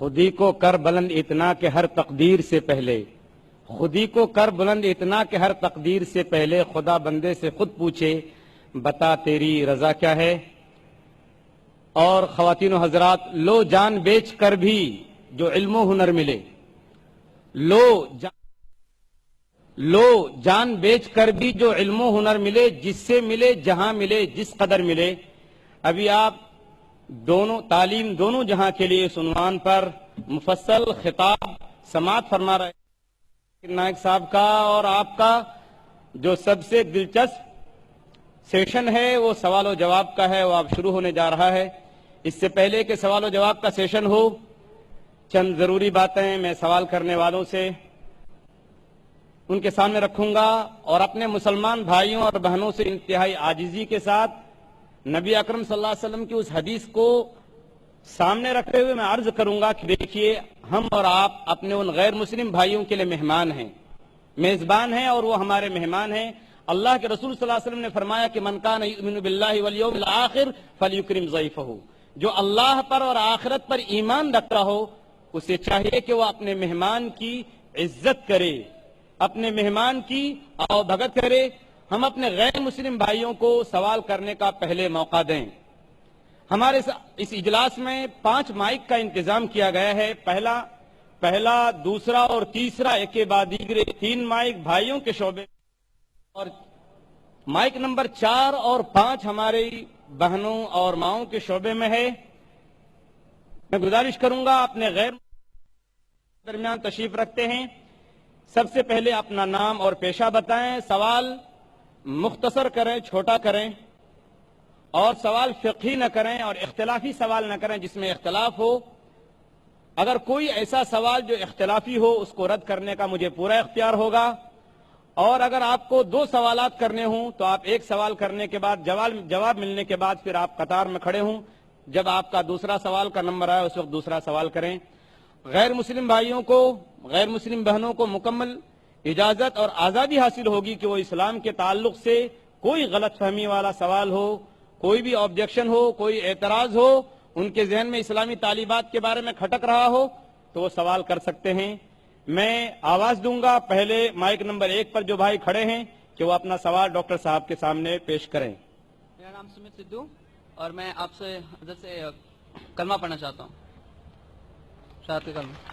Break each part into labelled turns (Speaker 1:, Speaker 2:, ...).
Speaker 1: خودی کو کر بلند اتنا کہ ہر تقدیر سے پہلے، خودی کو کر بلند اتنا کہ ہر تقدیر سے پہلے خدا بندے سے خود پوچھے بتا تیری رضا کیا ہے۔ اور خواتین و حضرات، لو جان بیچ کر بھی جو علم و ہنر ملے، لو جان بیچ کر بھی جو علم و ہنر ملے، جس سے ملے جہاں ملے جس قدر ملے۔ ابھی آپ دونوں تعلیم دونوں جہاں کے لیے اس عنوان پر مفصل خطاب سماعت فرما رہے ہیں نائک صاحب کا، اور آپ کا جو سب سے دلچسپ سیشن ہے وہ سوال و جواب کا ہے، وہ اب شروع ہونے جا رہا ہے۔ اس سے پہلے کہ سوال و جواب کا سیشن ہو، چند ضروری باتیں میں سوال کرنے والوں سے ان کے سامنے رکھوں گا، اور اپنے مسلمان بھائیوں اور بہنوں سے انتہائی عاجزی کے ساتھ نبی اکرم صلی اللہ علیہ وسلم کی اس حدیث کو سامنے رکھتے ہوئے میں عرض کروں گا کہ دیکھیے، ہم اور آپ اپنے ان غیر مسلم بھائیوں کے لیے مہمان ہیں، میزبان ہیں، اور وہ ہمارے مہمان ہیں۔ اللہ کے رسول صلی اللہ علیہ وسلم نے فرمایا کہ من کان یؤمن باللہ والیوم الآخر فلیکرم ضیفہ، جو اللہ پر اور آخرت پر ایمان رکھتا ہو اسے چاہیے کہ وہ اپنے مہمان کی عزت کرے، اپنے مہمان کی آؤ بھگت کرے۔ ہم اپنے غیر مسلم بھائیوں کو سوال کرنے کا پہلے موقع دیں۔ ہمارے اس اجلاس میں 5 مائک کا انتظام کیا گیا ہے، پہلا، دوسرا اور تیسرا، ایک کے بعد دیگرے 3 مائک بھائیوں کے شعبے، اور مائک نمبر 4 اور 5 ہماری بہنوں اور ماؤں کے شعبے میں ہے۔ میں گزارش کروں گا اپنے غیر درمیان تشریف رکھتے ہیں، سب سے پہلے اپنا نام اور پیشہ بتائیں، سوال مختصر کریں، چھوٹا کریں، اور سوال فقہی نہ کریں اور اختلافی سوال نہ کریں جس میں اختلاف ہو۔ اگر کوئی ایسا سوال جو اختلافی ہو اس کو رد کرنے کا مجھے پورا اختیار ہوگا، اور اگر آپ کو 2 سوالات کرنے ہوں تو آپ ایک سوال کرنے کے بعد جواب ملنے کے بعد پھر آپ قطار میں کھڑے ہوں، جب آپ کا دوسرا سوال کا نمبر آئے اس وقت دوسرا سوال کریں۔ غیر مسلم بھائیوں کو، غیر مسلم بہنوں کو مکمل اجازت اور آزادی حاصل ہوگی کہ وہ اسلام کے تعلق سے کوئی غلط فہمی والا سوال ہو، کوئی بھی آبجیکشن ہو، کوئی اعتراض ہو، ان کے ذہن میں اسلامی تعلیمات کے بارے میں کھٹک رہا ہو تو وہ سوال کر سکتے ہیں۔ میں آواز دوں گا، پہلے مائک نمبر 1 پر جو بھائی کھڑے ہیں کہ وہ اپنا سوال ڈاکٹر صاحب کے سامنے پیش کریں۔
Speaker 2: میرا نام سمت سدھو، اور میں آپ سے حضرت سے کلمہ پڑھنا چاہتا ہوں، شہادت کا کلمہ۔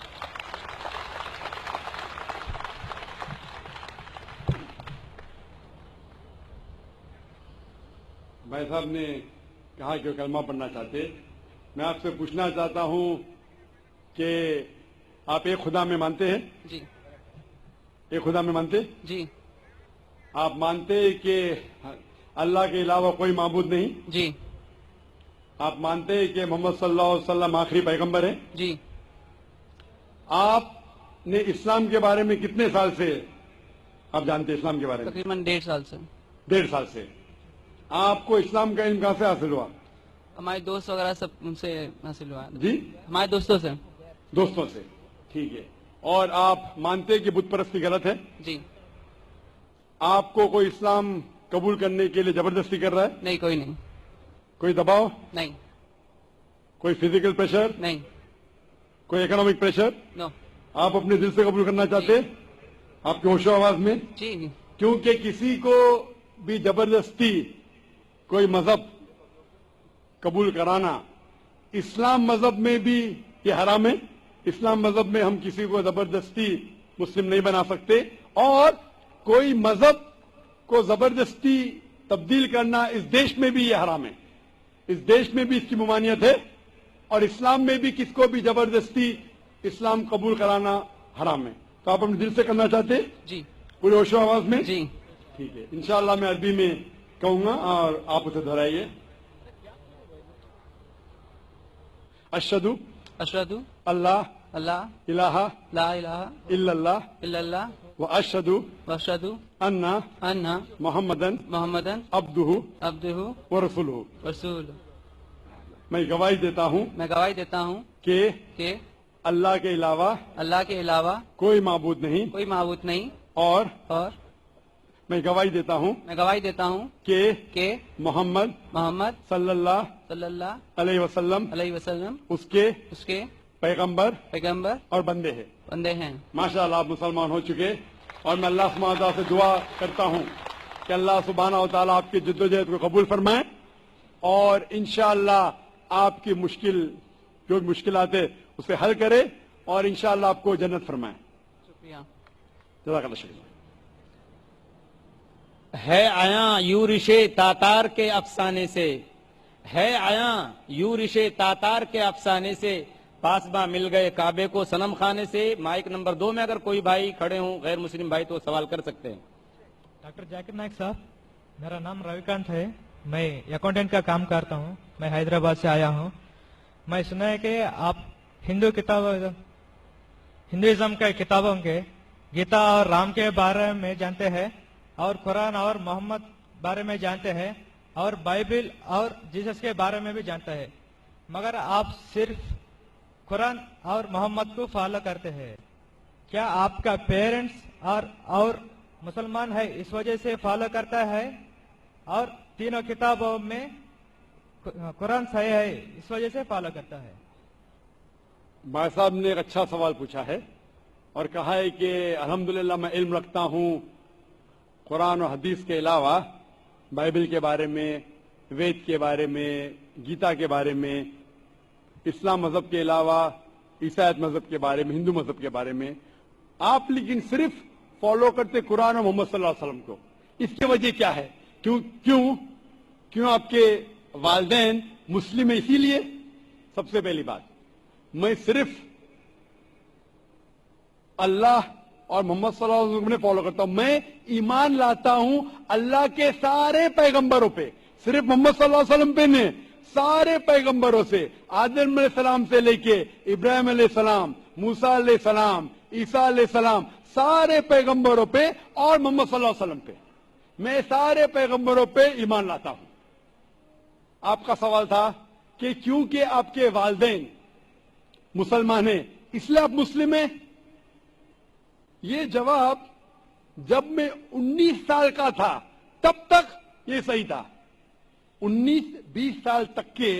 Speaker 3: بھائی صاحب نے کہا کہ وہ کلمہ پڑھنا چاہتے، میں آپ سے پوچھنا چاہتا ہوں کہ آپ ایک خدا میں مانتے ہیں؟
Speaker 2: جی۔
Speaker 3: ایک خدا میں مانتے؟
Speaker 2: جی۔
Speaker 3: آپ مانتے کہ اللہ کے علاوہ کوئی معبود نہیں؟
Speaker 2: جی۔
Speaker 3: آپ مانتے کہ محمد صلی اللہ علیہ وسلم آخری پیغمبر ہیں؟
Speaker 2: جی۔
Speaker 3: آپ نے اسلام کے بارے میں کتنے سال سے آپ جانتے ہیں اسلام کے بارے میں؟
Speaker 2: تقریباً 1.5 سال سے۔
Speaker 3: 1.5 سال سے۔ آپ کو اسلام کا علم کہاں سے حاصل ہوا؟
Speaker 2: ہمارے دوست وغیرہ سب ان سے حاصل ہوا ہے۔
Speaker 3: جی؟
Speaker 2: ہمارے دوستوں سے۔
Speaker 3: دوستوں سے، ٹھیک ہے۔ اور آپ مانتے کہ بت پرستی غلط ہے؟
Speaker 2: جی۔
Speaker 3: آپ کو کوئی اسلام قبول کرنے کے لیے زبردستی کر رہا ہے؟
Speaker 2: نہیں، کوئی نہیں۔
Speaker 3: کوئی دباؤ؟
Speaker 2: نہیں۔
Speaker 3: کوئی فزیکل پریشر؟
Speaker 2: نہیں۔
Speaker 3: کوئی اکنامک پریشر؟
Speaker 2: نو۔
Speaker 3: آپ اپنے دل سے قبول کرنا چاہتے ہیں؟ آپ کے ہوش و آواز میں؟
Speaker 2: جی۔
Speaker 3: کیونکہ کسی کو بھی زبردستی کوئی مذہب قبول کرانا اسلام مذہب میں بھی یہ حرام ہے۔ اسلام مذہب میں ہم کسی کو زبردستی مسلم نہیں بنا سکتے، اور کوئی مذہب کو زبردستی تبدیل کرنا اس دیش میں بھی یہ حرام ہے، اس دیش میں بھی اس کی ممانعت ہے، اور اسلام میں بھی کس کو بھی زبردستی اسلام قبول کرانا حرام ہے۔ تو آپ اپنے دل سے کرنا چاہتے ہیں؟
Speaker 2: جی۔
Speaker 3: پورے ہوش و آواز میں؟
Speaker 2: جی۔
Speaker 3: ٹھیک ہے، انشاءاللہ میں عربی میں کہوں گا اور آپ اسے دہرائیے۔ اشہدو
Speaker 2: اشہدو
Speaker 3: اللہ
Speaker 2: اللہ
Speaker 3: الہ
Speaker 2: لا الہ
Speaker 3: الا اللہ
Speaker 2: الا اللہ
Speaker 3: واشہدو
Speaker 2: واشہدو
Speaker 3: ان
Speaker 2: ان
Speaker 3: محمدن
Speaker 2: محمدن
Speaker 3: عبدہ
Speaker 2: عبدہ
Speaker 3: ورسولہ۔
Speaker 2: رسول۔
Speaker 3: میں گواہی دیتا ہوں
Speaker 2: میں گواہی دیتا ہوں
Speaker 3: کہ اللہ کے علاوہ
Speaker 2: اللہ کے علاوہ
Speaker 3: کوئی معبود نہیں،
Speaker 2: کوئی معبود نہیں،
Speaker 3: اور
Speaker 2: اور
Speaker 3: میں گواہی دیتا ہوں
Speaker 2: میں گواہی دیتا ہوں کہ
Speaker 3: محمد
Speaker 2: محمد
Speaker 3: صلی اللہ
Speaker 2: صلی اللہ
Speaker 3: علیہ وسلم
Speaker 2: علیہ وسلم
Speaker 3: اس کے
Speaker 2: اس کے
Speaker 3: पैगंबर
Speaker 2: पैगंबर
Speaker 3: और बंदे हैं।
Speaker 2: बंदे हैं।
Speaker 3: माशाअल्लाह आप मुसलमान हो चुके, और मैं अल्लाह सुब्हानहू व तआला से दुआ करता हूं कि अल्लाह सुब्हानहू व तआला आपकी जद्दोजहद को कबूल फरमाए, और इंशाअल्लाह आपकी जो मुश्किलात है उसे हल करे, और इंशाअल्लाह आपको जन्नत फरमाए।
Speaker 2: शुक्रिया।
Speaker 3: जज़ाकल्लाह शुक्रिया।
Speaker 1: है आया यूं रिशे तातार के अफसाने से, है आया यूं रिशे तातार के अफसाने से, पासबा मिल गए काबे को सनम खाने से। माइक नंबर 2 में अगर कोई भाई खड़े हों गैर मुस्लिम भाई तो सवाल कर सकते हैं।
Speaker 4: डॉक्टर जाकिर नाइक साहब, मेरा नाम रविकांत है, मैं अकाउंटेंट का काम करता हूँ, मैं हैदराबाद से आया हूँ। मैं सुना है कि आप हिंदुइज्म के किताबों के गीता और राम के बारे में जानते हैं, और कुरान और मोहम्मद बारे में जानते हैं, और बाइबल और जीसस के बारे में भी जानते हैं, मगर आप सिर्फ कुरान और मोहम्मद को फॉलो करते हैं। क्या आपका पेरेंट्स और मुसलमान है इस वजह से फॉलो करता है, और तीनों किताबों में कुरान सही है इस वजह से फॉलो करता है?
Speaker 3: भाई साहब ने एक अच्छा सवाल पूछा है और कहा है कि अल्हम्दुलिल्लाह मैं इल्म रखता हूं कुरान और हदीस के अलावा बाइबल के बारे में, वेद के बारे में, गीता के बारे में, इस्लाम मजहब के अलावा ईसाईयत मजहब के बारे में, हिंदू मजहब के बारे में। आप लेकिन सिर्फ फॉलो करते कुरान और मोहम्मद सल्लल्लाहु अलैहि वसल्लम को। इसकी वजह क्या है? क्यों आपके वालिदैन मुस्लिम है इसीलिए? सबसे पहली बात, मैं सिर्फ अल्लाह और मोहम्मद सल्लल्लाहु अलैहि वसल्लम ने फॉलो करता हूं। मैं ईमान लाता हूं अल्लाह के सारे पैगंबरों पे, सिर्फ मोहम्मद सल्लल्लाहु अलैहि वसल्लम पे नहीं, सारे पैगंबरों से, आदम अलैहिस्सलाम से लेके इब्राहिम अलैहिस्सलाम, मूसा अलैहिस्सलाम, ईसा अलैहिस्सलाम, सारे पैगंबरों पे और मोहम्मद सल्लल्लाहु अलैहि वसल्लम पे, मैं सारे पैगंबरों पे ईमान लाता हूं। आपका सवाल था कि क्योंकि आपके वालिदैन मुसलमान हैं इसलिए आप मुस्लिम हैं। ये जवाब जब मैं 19 साल का था तब तक ये सही था। 19-20 साल तक के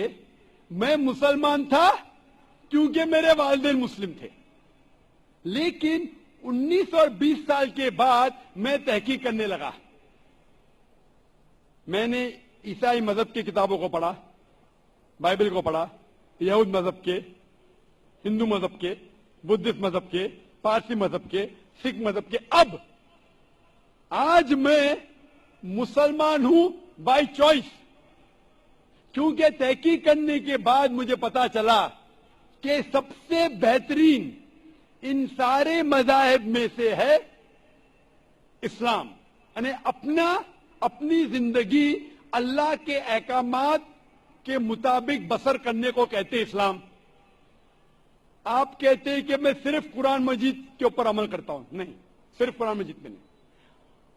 Speaker 3: मैं मुसलमान था क्योंकि मेरे वालिदैन मुस्लिम थे, लेकिन 19 और 20 साल के बाद मैं तहकीक करने लगा। मैंने ईसाई मजहब की किताबों को पढ़ा, बाइबल को पढ़ा, यहूद मजहब के, हिंदू मजहब के, बुद्धिस्ट मजहब के, पारसी मजहब के, सिख मजहब के। अब आज मैं मुसलमान हूं बाय चॉइस, क्योंकि तहकीक करने के बाद मुझे पता चला कि सबसे बेहतरीन इन सारे मज़ाहिब में से है इस्लाम। यानी अपनी जिंदगी अल्लाह के अहकामात के मुताबिक बसर करने को कहते हैं इस्लाम। आप कहते हैं कि मैं सिर्फ कुरान मजीद के ऊपर अमल करता हूं, नहीं, सिर्फ कुरान मजीद में नहीं।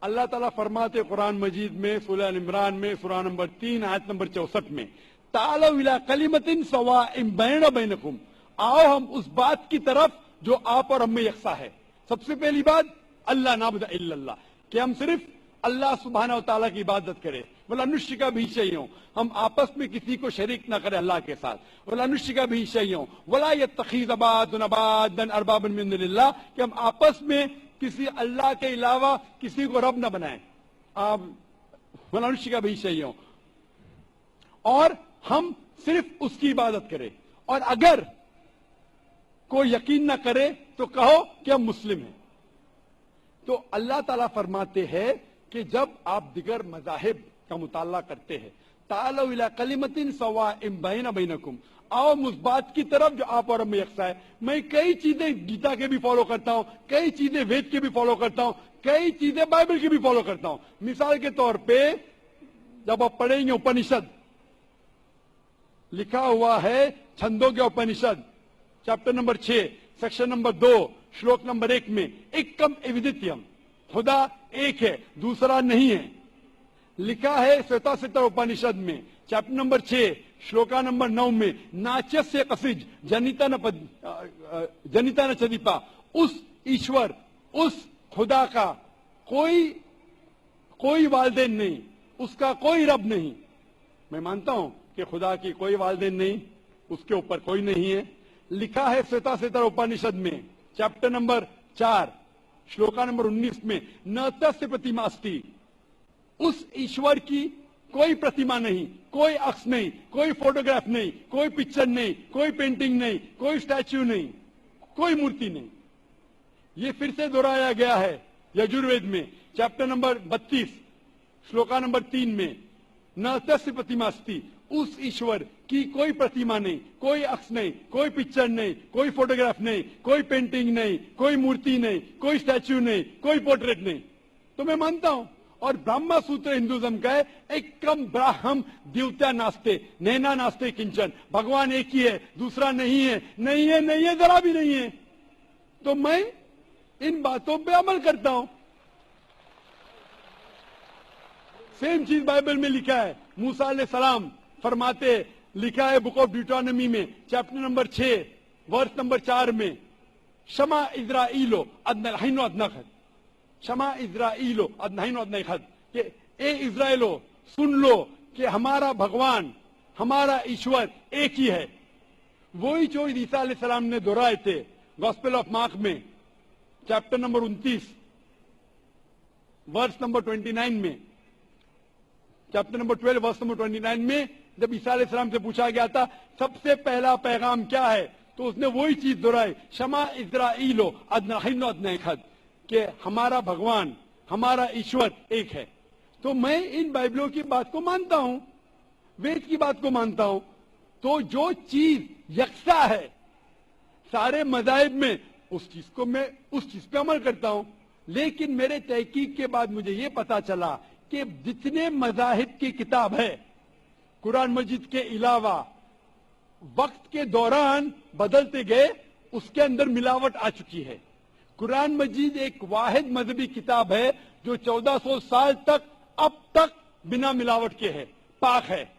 Speaker 3: अल्लाह ताला फरमाते कुरान मजीद में सूरह इमरान में सूरह नंबर 3 आयत नंबर 64 में, तालौ इला कलिमतिन सवाइम बैना बैनकुम, आओ हम उस बात की तरफ जो आप और हम में यकसा है। सबसे पहली बात अल्लाह नाबुद इल्लल्लाह, कि हम सिर्फ अल्लाह सुब्हानहू व तआला की इबादत करें। वला नुश्रिका बिही शैअन, हम आपस में किसी को शरीक ना करें अल्लाह के साथ। वला नुश्रिका बिही शैअन वला यत्तखिज़ बादुना बादन अरबाबन मिन दुनिल्लाह, कि हम आपस में किसी अल्लाह के अलावा किसी को रब न बनाएं। आप वला नुश्रिका बिही शैअन, और हम सिर्फ उसकी इबादत करें। और अगर कोई यकीन न करे तो कहो कि हम मुस्लिम हैं। तो अल्लाह ताला फरमाते हैं कि जब आप दिगर मज़ाहिब का मुताला करते हैं, तालौ इला कलिमतिन सवाइम बैना बैनकुम, आओ उस बात की तरफ जो आप और हम में यकसा है। मैं कई चीजें गीता के भी फॉलो करता हूं, कई चीजें वेद के भी फॉलो करता हूं, कई चीजें बाइबल की भी फॉलो करता हूं। मिसाल के तौर पे जब आप पढ़ेंगे उपनिषद, लिखा हुआ है छंदों के उपनिषद चैप्टर नंबर 6 सेक्शन नंबर 2 श्लोक नंबर 1 में, एकम एविदित्यम, खुदा एक है दूसरा नहीं है। लिखा है श्वेता उपनिषद में चैप्टर नंबर 6 श्लोका नंबर 9 में, नाच्यस्य कसिज जनिता न चदीपा, उस ईश्वर उस खुदा का कोई वालिदैन नहीं, उसका कोई रब नहीं। मैं मानता हूं कि खुदा की कोई वालिदैन नहीं, उसके ऊपर कोई नहीं है, लिखा है श्वेता श्वेतर उपनिषद में चैप्टर नंबर 4 श्लोका नंबर 19 में, न तस्य प्रतिमा अस्ति, उस ईश्वर की कोई प्रतिमा नहीं, कोई अक्ष नहीं, कोई फोटोग्राफ नहीं, कोई पिक्चर नहीं, कोई पेंटिंग नहीं, कोई स्टैच्यू नहीं, कोई मूर्ति नहीं। ये फिर से दोहराया गया है यजुर्वेद में चैप्टर नंबर 32 श्लोका नंबर 3 में, न तस्य प्रतिमा अस्ति, उस ईश्वर की कोई प्रतिमा नहीं, कोई अक्ष नहीं, कोई पिक्चर नहीं, कोई फोटोग्राफ नहीं, कोई पेंटिंग नहीं, कोई मूर्ति नहीं, कोई स्टैच्यू नहीं, कोई पोर्ट्रेट नहीं। तो मैं मानता हूं। और ब्रह्मा सूत्र हिंदुज्म का है, एकम ब्राह्म द्वितीया नास्ते नैना नास्ते किंचन, भगवान एक ही है, दूसरा नहीं है, नहीं है, नहीं है, जरा भी नहीं है। तो मैं इन बातों पे अमल करता हूं। सेम चीज बाइबल में लिखा है, मूसा अलैहिस्सलाम फरमाते, लिखा है बुक ऑफ ड्यूटोनॉमी में चैप्टर नंबर 6 वर्स नंबर 4 में, शमा इज़राइलो अदनहीनो अदनखद, शमा इज़राइलो अदनहीनो अदनखद, कि ए इज़राइलो सुन लो कि हमारा भगवान, हमारा ईश्वर एक ही है। वही जो ईसा अलैहिस्सलाम ने दोहराए थे गॉस्पेल ऑफ मार्क में चैप्टर नंबर 29 वर्स नंबर 29 में, चैप्टर नंबर 12 वर्स नंबर 29 में, जब ईसा अलैहिस्सलाम से पूछा गया था सबसे पहला पैगाम क्या है, तो उसने वही चीज दोहराई, शमा इज़राइलो अदनहीनो अदनखद, कि हमारा भगवान, हमारा ईश्वर एक है। तो मैं इन बाइबलों की बात को मानता हूं, वेद की बात को मानता हूं। तो जो चीज यकसा है सारे मज़ाहिब में, उस चीज को मैं उस चीज पे अमल करता हूं। लेकिन मेरे तहकीक के बाद मुझे ये पता चला कि जितने मज़ाहिब की किताब है कुरान मजीद के अलावा, वक्त के दौरान बदलते गए, उसके अंदर मिलावट आ चुकी है। कुरान मजीद एक वाहिद मजहबी किताब है जो 1400 साल तक अब तक बिना मिलावट के है, पाक है।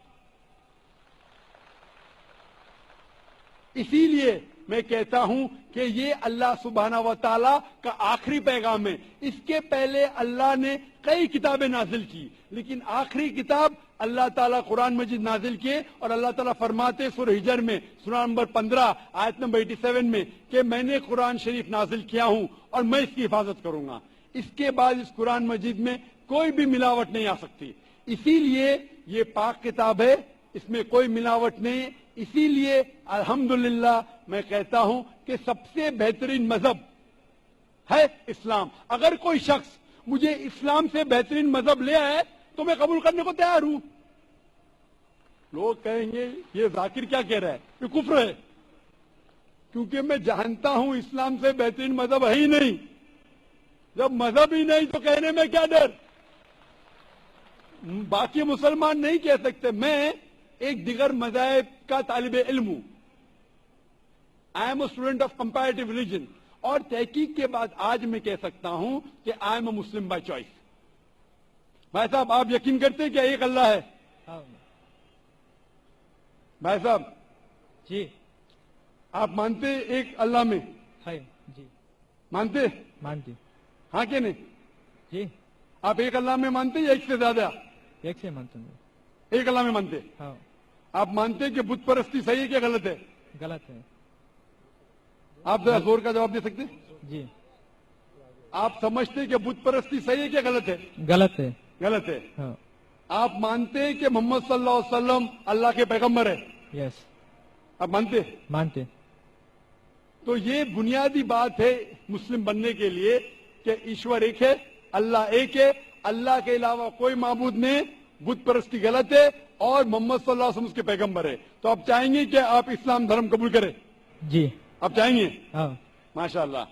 Speaker 3: इसीलिए मैं कहता हूं कि ये अल्लाह सुब्हाना व तआला का आखिरी पैगाम है। इसके पहले अल्लाह ने कई किताबें नाजिल की, लेकिन आखिरी किताब अल्लाह ताला कुरान मजीद नाजिल किए। और अल्लाह ताला फरमाते सूरह हिजर में सूरह नंबर 15 आयत नंबर 87 में कि मैंने कुरान शरीफ नाजिल किया हूं और मैं इसकी हिफाजत करूंगा। इसके बाद इस कुरान मजीद में कोई भी मिलावट नहीं आ सकती। इसीलिए ये पाक किताब है, इसमें कोई मिलावट नहीं। इसीलिए अल्हम्दुलिल्लाह मैं कहता हूं कि सबसे बेहतरीन मजहब है इस्लाम। अगर कोई शख्स मुझे इस्लाम से बेहतरीन मजहब ले आए तो मैं कबूल करने को तैयार हूं। लोग कहेंगे ये जाकिर क्या कह रहा है, ये कुफ्र है, क्योंकि मैं जानता हूं इस्लाम से बेहतरीन मजहब है ही नहीं। जब मजहब ही नहीं तो कहने में क्या डर। बाकी मुसलमान नहीं कह सकते। मैं एक दिगर मज़ाहिब का तालिब इल्म हूं, I am a student of comparative religion, और तहकीक के बाद आज मैं कह सकता हूं कि I am a Muslim by choice. भाई साहब, आप यकीन करते हैं क्या एक अल्लाह है?
Speaker 4: हाँ।
Speaker 3: भाई साहब
Speaker 4: जी,
Speaker 3: आप मानते एक अल्लाह में?
Speaker 4: है जी,
Speaker 3: मानते?
Speaker 4: मानती
Speaker 3: हाँ कि नहीं?
Speaker 4: जी,
Speaker 3: आप एक अल्लाह में मानते या एक से ज्यादा?
Speaker 4: एक से मानता हूँ।
Speaker 3: एक अल्लाह में मानते?
Speaker 4: हाँ।
Speaker 3: आप मानते कि बुत परस्ती सही है क्या गलत है?
Speaker 4: गलत है
Speaker 3: आप जरा जोर का जवाब दे सकते?
Speaker 4: जी।
Speaker 3: आप समझते कि बुत परस्ती सही है क्या गलत है?
Speaker 4: गलत है।
Speaker 3: गलत है।
Speaker 4: हाँ।
Speaker 3: आप मानते कि मोहम्मद सल्लल्लाहु अलैहि वसल्लम अल्लाह के पैगंबर है?
Speaker 4: यस,
Speaker 3: आप मानते?
Speaker 4: मानते।
Speaker 3: तो ये बुनियादी बात है मुस्लिम बनने के लिए कि ईश्वर एक है, अल्लाह एक है, अल्लाह के अलावा कोई माबूद नहीं, बुत परस्ती गलत है और मोहम्मद सल्लल्लाहु अलैहि वसल्लम उसके पैगंबर है। तो आप चाहेंगे कि आप इस्लाम धर्म कबूल करें?
Speaker 4: जी।
Speaker 3: आप चाहेंगे?
Speaker 4: हाँ।
Speaker 3: माशाअल्लाह।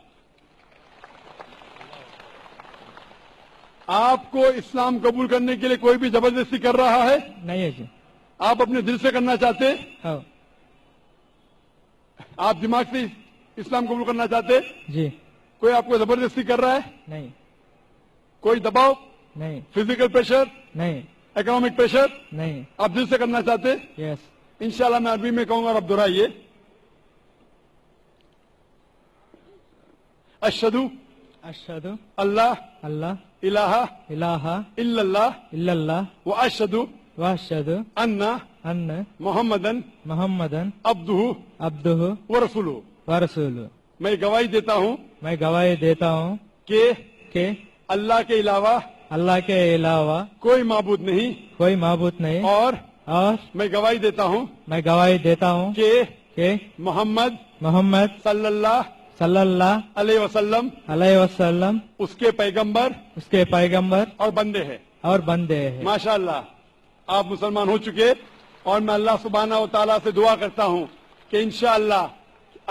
Speaker 3: आपको इस्लाम कबूल करने के लिए कोई भी जबरदस्ती कर रहा है?
Speaker 4: नहीं है जी।
Speaker 3: आप अपने दिल से करना चाहते हैं?
Speaker 4: हाँ।
Speaker 3: आप दिमाग से इस्लाम कबूल करना चाहते हैं?
Speaker 4: जी।
Speaker 3: कोई आपको जबरदस्ती कर रहा है?
Speaker 4: नहीं।
Speaker 3: कोई दबाव?
Speaker 4: नहीं।
Speaker 3: Physical pressure?
Speaker 4: नहीं।
Speaker 3: Economic pressure?
Speaker 4: नहीं।
Speaker 3: आप दिल से करना चाहते हैं?
Speaker 4: यस।
Speaker 3: इंशाल्लाह मैं अरबी में कहूंगा और आप दोहराइए। अशहदु
Speaker 4: अशहदु
Speaker 3: अल्लाह
Speaker 4: अल्लाह
Speaker 3: इलाहा
Speaker 4: इलाहा
Speaker 3: इल्लल्लाह
Speaker 4: इल्लल्लाह
Speaker 3: व अशहदु
Speaker 4: व अशहदु
Speaker 3: अन्ना
Speaker 4: अन्न
Speaker 3: मोहम्मदन
Speaker 4: मोहम्मदन
Speaker 3: अब्दुहु
Speaker 4: अब्दुहु
Speaker 3: व रसूलुहु।
Speaker 4: व रसूलुहु।
Speaker 3: मैं गवाही देता हूँ
Speaker 4: मैं गवाही देता हूँ
Speaker 3: कि
Speaker 4: अल्लाह के अलावा
Speaker 3: कोई माबूद नहीं,
Speaker 4: नहीं,
Speaker 3: और
Speaker 4: और
Speaker 3: मैं गवाही देता हूँ
Speaker 4: मैं गवाही देता हूँ
Speaker 3: कि
Speaker 4: मोहम्मद
Speaker 3: सल्लल्लाहु अलैहि वसल्लम उसके पैगंबर और बंदे हैं। माशाअल्लाह, आप मुसलमान हो चुके, और मैं अल्लाह सुब्हानहू व तआला से दुआ करता हूँ कि इंशाअल्लाह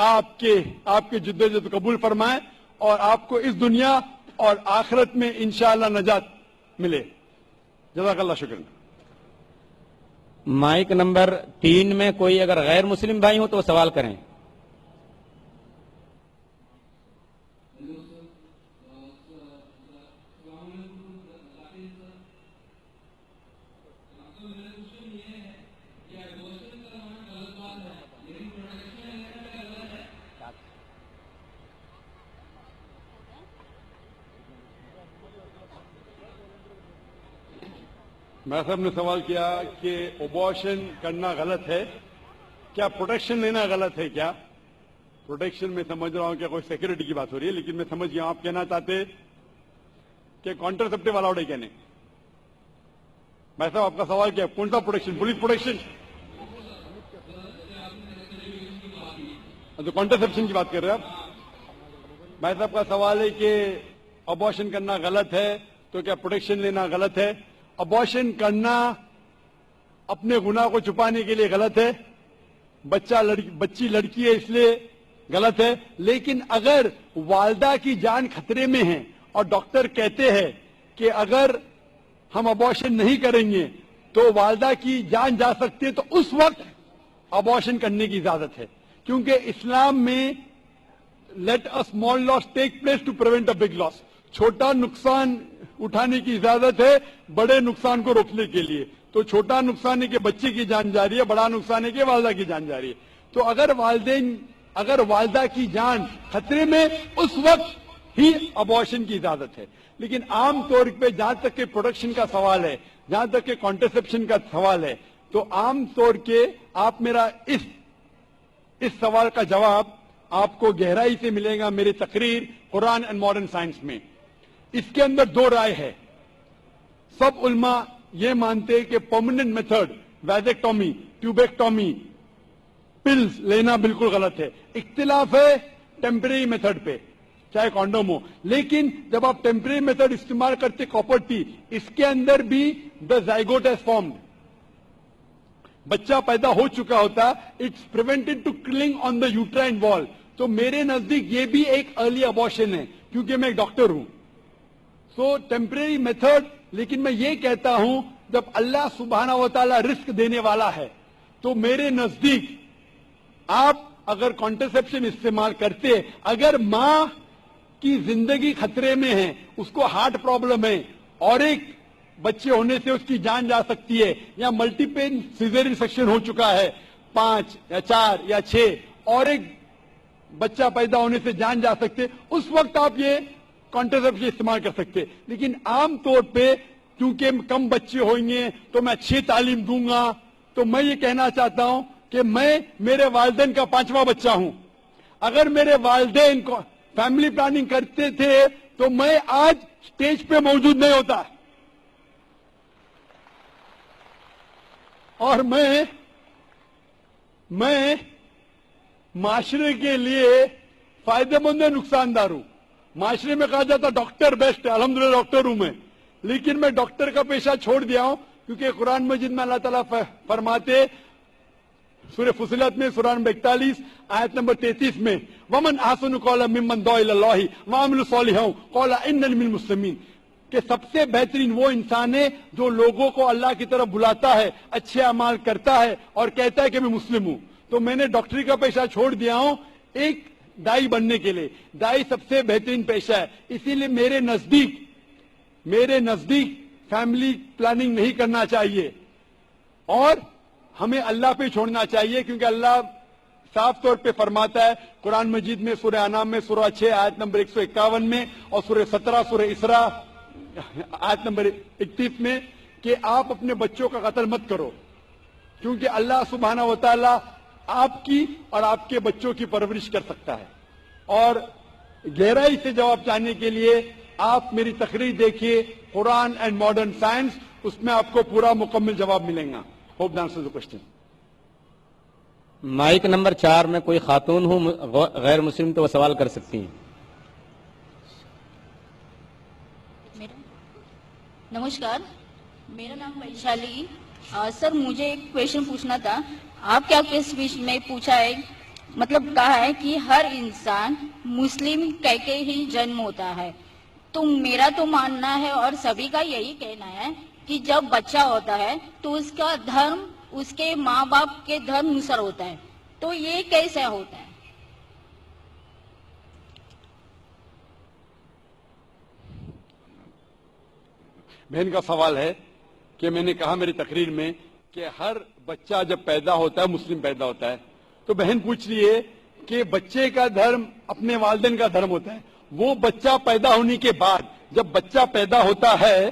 Speaker 3: आपके जिद्दोजहद कबूल फरमाए और आपको इस दुनिया और आखिरत में इंशाअल्लाह नजात मिले। जज़ाकल्लाह शुक्रन।
Speaker 1: माइक नंबर 3 में कोई अगर गैर मुस्लिम भाई हो तो वो सवाल करें।
Speaker 3: मैं साहब ने सवाल किया कि अबॉर्शन करना गलत है क्या, प्रोटेक्शन लेना गलत है क्या? प्रोटेक्शन में समझ रहा हूं कि कोई सिक्योरिटी की बात हो रही है, लेकिन मैं समझ गया आप कहना चाहते कि कॉन्ट्रासेप्टिव अलाउड है कहने। मैं साहब आपका सवाल क्या है, कौन सा प्रोटेक्शन? Police protection? तो कॉन्ट्रासेप्शन की बात कर रहे हैं आप। मैं साहब का सवाल है कि अबॉर्शन करना गलत है तो क्या प्रोटेक्शन लेना गलत है? अबॉर्शन करना अपने गुनाह को छुपाने के लिए गलत है, बच्ची लड़की है इसलिए गलत है, लेकिन अगर वालदा की जान खतरे में है और डॉक्टर कहते हैं कि अगर हम अबॉर्शन नहीं करेंगे तो वालदा की जान जा सकती है, तो उस वक्त अबॉर्शन करने की इजाजत है, क्योंकि इस्लाम में let a small loss take place to prevent a big loss. छोटा नुकसान उठाने की इजाजत है बड़े नुकसान को रोकने के लिए। तो छोटा नुकसान है कि बच्चे की जान जा रही है, बड़ा नुकसान है कि वालदा की जान जा रही है। तो अगर वालदा की जान खतरे में, उस वक्त ही अबॉर्शन की इजाजत है। लेकिन आम तौर पे जहां तक के प्रोटेक्शन का सवाल है, जहां तक के कॉन्ट्रासेप्शन का सवाल है, तो आम तौर के आप मेरा इस सवाल का जवाब आपको गहराई से मिलेगा मेरी तकरीर कुरान एंड मॉडर्न साइंस में। इसके अंदर दो राय है। सब उल्मा ये मानते हैं कि परमानेंट मेथड वैजेक्टोमी, ट्यूबेक्टोमी, पिल्स लेना बिल्कुल गलत है। इख्तिलाफ है टेम्परेरी मेथड पे, चाहे कॉन्डोम हो। लेकिन जब आप टेम्परेरी मेथड इस्तेमाल करते कॉपर टी, इसके अंदर भी द जाइगोट हैज फॉर्म्ड, बच्चा पैदा हो चुका होता, it's prevented to killing on the uterine wall. तो मेरे नजदीक ये भी एक अर्ली अबॉर्शन है, क्योंकि मैं एक डॉक्टर हूं। सो टेम्परेरी मेथड, लेकिन मैं ये कहता हूं जब अल्लाह सुब्हानहू व तआला रिस्क देने वाला है, तो मेरे नजदीक आप अगर कॉन्ट्रासेप्शन इस्तेमाल करते, अगर मां की जिंदगी खतरे में है, उसको हार्ट प्रॉब्लम है और एक बच्चे होने से उसकी जान जा सकती है, या मल्टीपल सिजेरियन सेक्शन हो चुका है 5 या 4 या 6, और एक बच्चा पैदा होने से जान जा सकते, उस वक्त आप ये कॉन्ट्रासेप्शन इस्तेमाल कर सकते। लेकिन आम तौर पे क्योंकि कम बच्चे होंगे तो मैं अच्छी तालीम दूंगा, तो मैं ये कहना चाहता हूं कि मैं मेरे वालिदैन का 5वां बच्चा हूं। अगर मेरे वालिदैन को फैमिली प्लानिंग करते थे तो मैं आज स्टेज पे मौजूद नहीं होता। और मैं माशरे के लिए फायदेमंद है, नुकसानदार हूं। माशरे में कहा जाता डॉक्टर बेस्ट है, अल्हम्दुलिल्लाह डॉक्टर हूं मैं, लेकिन मैं डॉक्टर का पेशा छोड़ दिया हूं, क्योंकि कुरान मजीद में अल्लाह ताला फरमाते सूरह फुसिलत में सूरह नंबर 41 आयत नंबर 33 में, वमन आसनु कौला मिम्मन दुआ इलल्लाहि व अमिलु सालिहान कौला इन्ननी मिनल मुस्लिमीन, कि सबसे बेहतरीन वो इंसान है जो लोगों को अल्लाह की तरफ बुलाता है, अच्छे अमाल करता है और कहता है कि मैं मुस्लिम हूं। तो मैंने डॉक्टरी का पेशा छोड़ दिया हूं एक दाई बनने के लिए। दाई सबसे बेहतरीन पेशा है, इसीलिए मेरे नजदीक फैमिली प्लानिंग नहीं करना चाहिए और हमें अल्लाह पे छोड़ना चाहिए, क्योंकि अल्लाह साफ तौर पे फरमाता है कुरान मजीद में सूरह अनाम में सूरह 6 आयत नंबर 151 में और सूरह 17 सूरह इसरा आयत नंबर 31 में कि आप अपने बच्चों का कत्ल मत करो। کیونکہ اللہ سبحانہ و تعالی آپ کی اور آپ کے بچوں کی پرورش کر سکتا ہے. اور گہرائی سے جواب چاہنے کے لیے آپ میری تقریر دیکھیے قرآن اینڈ ماڈرن سائنس, اس میں آپ کو پورا مکمل جواب ملے گا. Hope the answer the question.
Speaker 1: Mic number 4 میں کوئی خاتون ہو غیر مسلم تو وہ سوال کر سکتی ہیں.
Speaker 5: نمسکار, میرا نام ویشالی. سر مجھے ایک کویشچن پوچھنا تھا. آپ کیا اسپیچ میں پوچھا ہے, مطلب کہا ہے کہ ہر انسان مسلم کہہ کے ہی جنم ہوتا ہے. تو میرا تو ماننا ہے اور سبھی کا یہی کہنا ہے کہ جب بچہ ہوتا ہے تو اس کا دھرم اس کے ماں باپ کے دھرم انوسار ہوتا ہے. تو یہ کیسے ہوتا ہے؟
Speaker 3: بہن کا سوال ہے کہ میں نے کہا میری تقریر میں کہ ہر بچہ جب پیدا ہوتا ہے مسلم پیدا ہوتا ہے. تو بہن پوچھ رہی ہے کہ بچے کا دھرم اپنے والدین کا دھرم ہوتا ہے. وہ بچہ پیدا ہونے کے بعد جب بچہ پیدا ہوتا ہے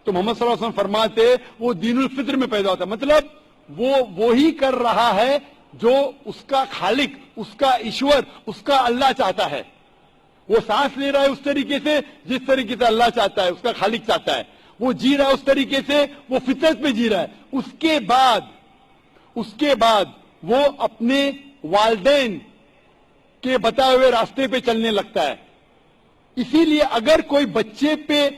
Speaker 3: تو محمد صلی اللہ علیہ وسلم فرماتے وہ دین الفطر میں پیدا ہوتا ہے. مطلب وہ وہی کر رہا ہے جو اس کا خالق, اس کا ایشور, اس کا اللہ چاہتا ہے. وہ سانس لے رہا ہے اس طریقے سے جس طریقے سے اللہ چاہتا ہے, اس کا خالق چاہتا ہے. وہ جی رہا ہے اس طریقے سے, وہ فطرت میں جی رہا ہے. اس کے بعد وہ اپنے والدین کے بتائے ہوئے راستے پہ چلنے لگتا ہے. اسی لیے اگر کوئی بچے پہ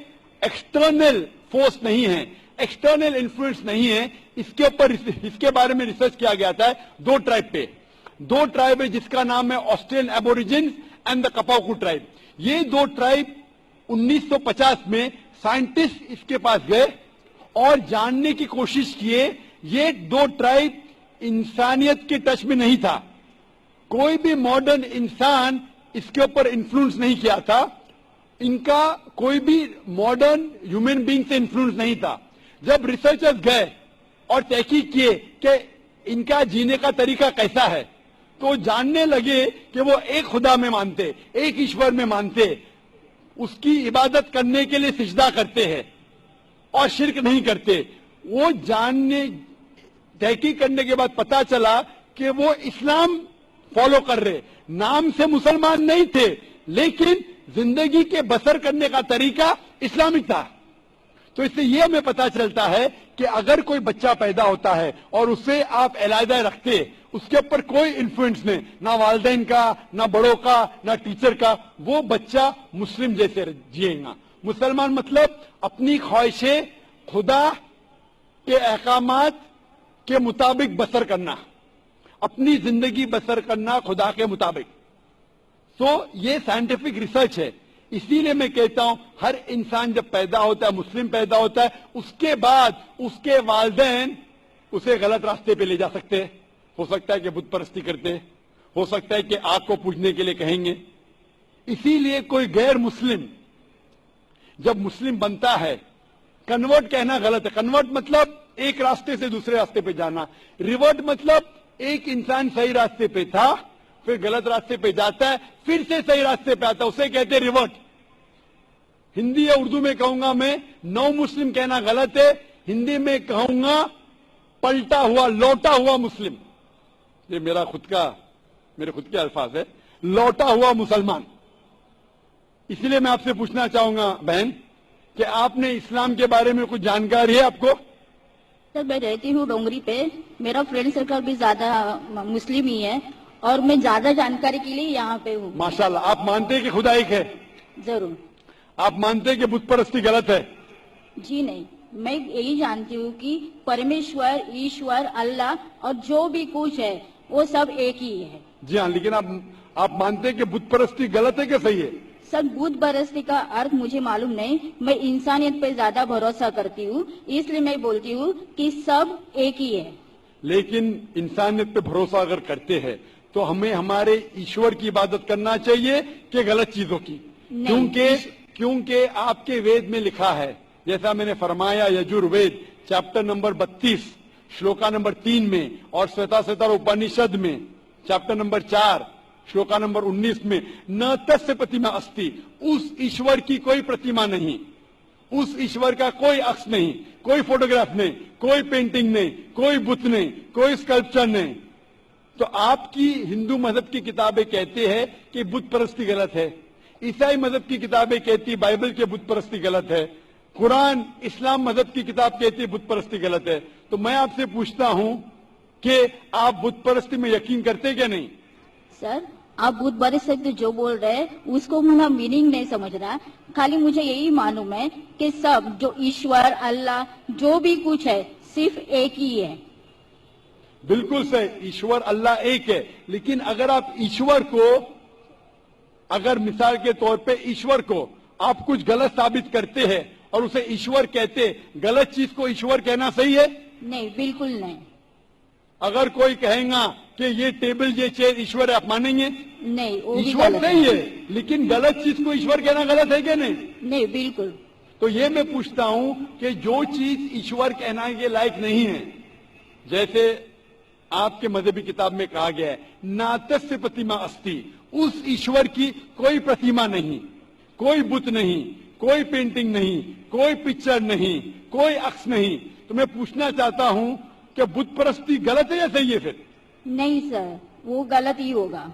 Speaker 3: ایکسٹرنل فورس نہیں ہے, ایکسٹرنل انفلوئنس نہیں ہے, اس کے بارے میں ریسرچ کیا گیا تھا 2 ٹرائب پہ. 2 ٹرائب ہے جس کا نام ہے آسٹریلین ایبوریجنز اینڈ دا کپاوکو ٹرائب. یہ 2 ٹرائب 1950 میں سائنٹسٹ اس کے پاس گئے اور جاننے کی کوشش کیے. یہ 2 ٹرائب انسانیت کے ٹچ میں نہیں تھا. کوئی بھی ماڈرن انسان اس کے اوپر انفلوئنس نہیں کیا تھا. ان کا کوئی بھی ماڈرن ہیومن بینگ سے انفلوئنس نہیں تھا. جب ریسرچرز گئے اور تحقیق کیے کہ ان کا جینے کا طریقہ کیسا ہے تو جاننے لگے کہ وہ ایک خدا میں مانتے, ایک ایشور میں مانتے, اس کی عبادت کرنے کے لیے سجدہ کرتے ہیں اور شرک نہیں کرتے. وہ تحقیق کرنے کے بعد پتا چلا کہ وہ اسلام فالو کر رہے, نام سے مسلمان نہیں تھے لیکن زندگی کے بسر کرنے کا طریقہ اسلامک تھا. تو اس سے یہ ہمیں پتا چلتا ہے کہ اگر کوئی بچہ پیدا ہوتا ہے اور اسے آپ علیحدہ رکھتے, اس کے اوپر کوئی انفلوئنس نہیں, نہ والدین کا, نہ بڑوں کا, نہ ٹیچر کا, وہ بچہ مسلم جیسے جیے گا. مسلمان مطلب اپنی خواہشیں خدا کے احکامات کے مطابق بسر کرنا, اپنی زندگی بسر کرنا خدا کے مطابق. تو یہ سائنٹیفک ریسرچ ہے. اسی لیے میں کہتا ہوں ہر انسان جب پیدا ہوتا ہے, مسلم پیدا ہوتا ہے, اس کے بعد اس کے والدین اسے غلط راستے پہ لے جا سکتے ہیں. ہو سکتا ہے کہ بت پرستی کرتے, ہو سکتا ہے کہ آگ کو پوجنے کے لیے کہیں گے. اسی لیے کوئی غیر مسلم جب مسلم بنتا ہے, کنورٹ کہنا غلط ہے. کنورٹ مطلب ایک راستے سے دوسرے راستے پہ جانا. ریورٹ مطلب ایک انسان صحیح راستے پہ تھا پھر غلط راستے پہ جاتا ہے پھر سے صحیح راستے پہ آتا ہے, اسے کہتے ہیں ریورٹ. ہندی یا اردو میں کہوں گا میں, نو مسلم کہنا غلط ہے. ہندی میں کہوں گا پلٹا ہوا, لوٹا ہوا مسلم. یہ میرے خود کے الفاظ ہے, لوٹا ہوا مسلمان. اس لیے میں آپ سے پوچھنا چاہوں گا بہن کہ آپ نے اسلام کے بارے میں کچھ جانکاری ہے آپ کو؟
Speaker 5: سر میں رہتی ہوں ڈونگری پہ, میرا فرینڈ سرکل بھی زیادہ مسلم ہی ہے اور میں زیادہ جانکاری کے لیے یہاں پہ ہوں.
Speaker 3: ماشاءاللہ. آپ مانتے ہیں کہ خدا ایک ہے؟
Speaker 5: ضرور.
Speaker 3: آپ مانتے ہیں کہ بت پرستی غلط ہے؟
Speaker 5: جی نہیں, میں یہی جانتی ہوں کہ پرمیشور, ایشور, اللہ اور جو بھی کچھ ہے وہ سب ایک ہی ہے.
Speaker 3: جی ہاں, لیکن آپ مانتے ہیں کہ بت پرستی غلط ہے کہ صحیح ہے؟
Speaker 5: سر بت پرستی کا ارتھ مجھے معلوم نہیں, میں انسانیت پہ زیادہ بھروسہ کرتی ہوں, اس لیے میں بولتی ہوں کہ سب ایک ہی ہے.
Speaker 3: لیکن انسانیت پہ بھروسہ اگر کرتے ہیں تو ہمیں ہمارے ایشور کی عبادت کرنا چاہیے کہ غلط چیزوں کی؟ کیونکہ آپ کے وید میں لکھا ہے, جیسا میں نے فرمایا, یجوروید چیپٹر نمبر 32 شلوکا نمبر 3 میں اور سویتا سوتر اپنشد میں چیپٹر نمبر 4 شلوکا نمبر 19 میں, نہ تس پرتیما استی, اس ایشور کی کوئی پرتیما نہیں, उस ईश्वर का कोई अक्स नहीं, कोई फोटोग्राफ नहीं, कोई पेंटिंग नहीं, कोई बुत नहीं, कोई स्कल्पचर नहीं। तो आपकी हिंदू मजहब की किताबें कहते हैं कि बुत परस्ती गलत है, ईसाई मजहब की किताबें कहती बाइबल के बुत परस्ती गलत है, कुरान इस्लाम मजहब की किताब कहती है बुत परस्ती गलत है। तो मैं आपसे पूछता हूं कि आप बुत परस्ती में यकीन करते क्या नहीं?
Speaker 5: सर, आप बुत परस्ती जो बोल रहे हैं उसको मेरा मीनिंग नहीं समझ रहा। खाली मुझे यही मालूम है कि सब जो ईश्वर अल्लाह जो भी कुछ है सिर्फ एक ही है।
Speaker 3: बिल्कुल सही, ईश्वर अल्लाह एक है। लेकिन अगर आप ईश्वर को, अगर मिसाल के तौर पे ईश्वर को आप कुछ गलत साबित करते हैं और उसे ईश्वर कहते, गलत चीज को ईश्वर कहना सही है?
Speaker 5: नहीं, बिल्कुल नहीं।
Speaker 3: अगर कोई कहेगा कि ये टेबल ये चेयर ईश्वर है, आप मानेंगे?
Speaker 5: नहीं, वो भी
Speaker 3: ईश्वर
Speaker 5: गलत
Speaker 3: नहीं है, लेकिन गलत चीज को ईश्वर कहना गलत है क्या नहीं?
Speaker 5: नहीं, बिल्कुल।
Speaker 3: तो ये मैं पूछता हूं कि जो चीज ईश्वर कहना के लायक नहीं है, जैसे आपके मजहबी किताब में कहा गया है नातस्य प्रतिमा अस्ति, उस ईश्वर की कोई प्रतिमा नहीं, कोई बुत नहीं, कोई पेंटिंग नहीं, कोई पिक्चर नहीं, कोई अक्स नहीं। तो मैं पूछना चाहता हूं कि बुत परस्ती गलत है या सही है? फिर
Speaker 5: नहीं सर, वो गलत ही होगा।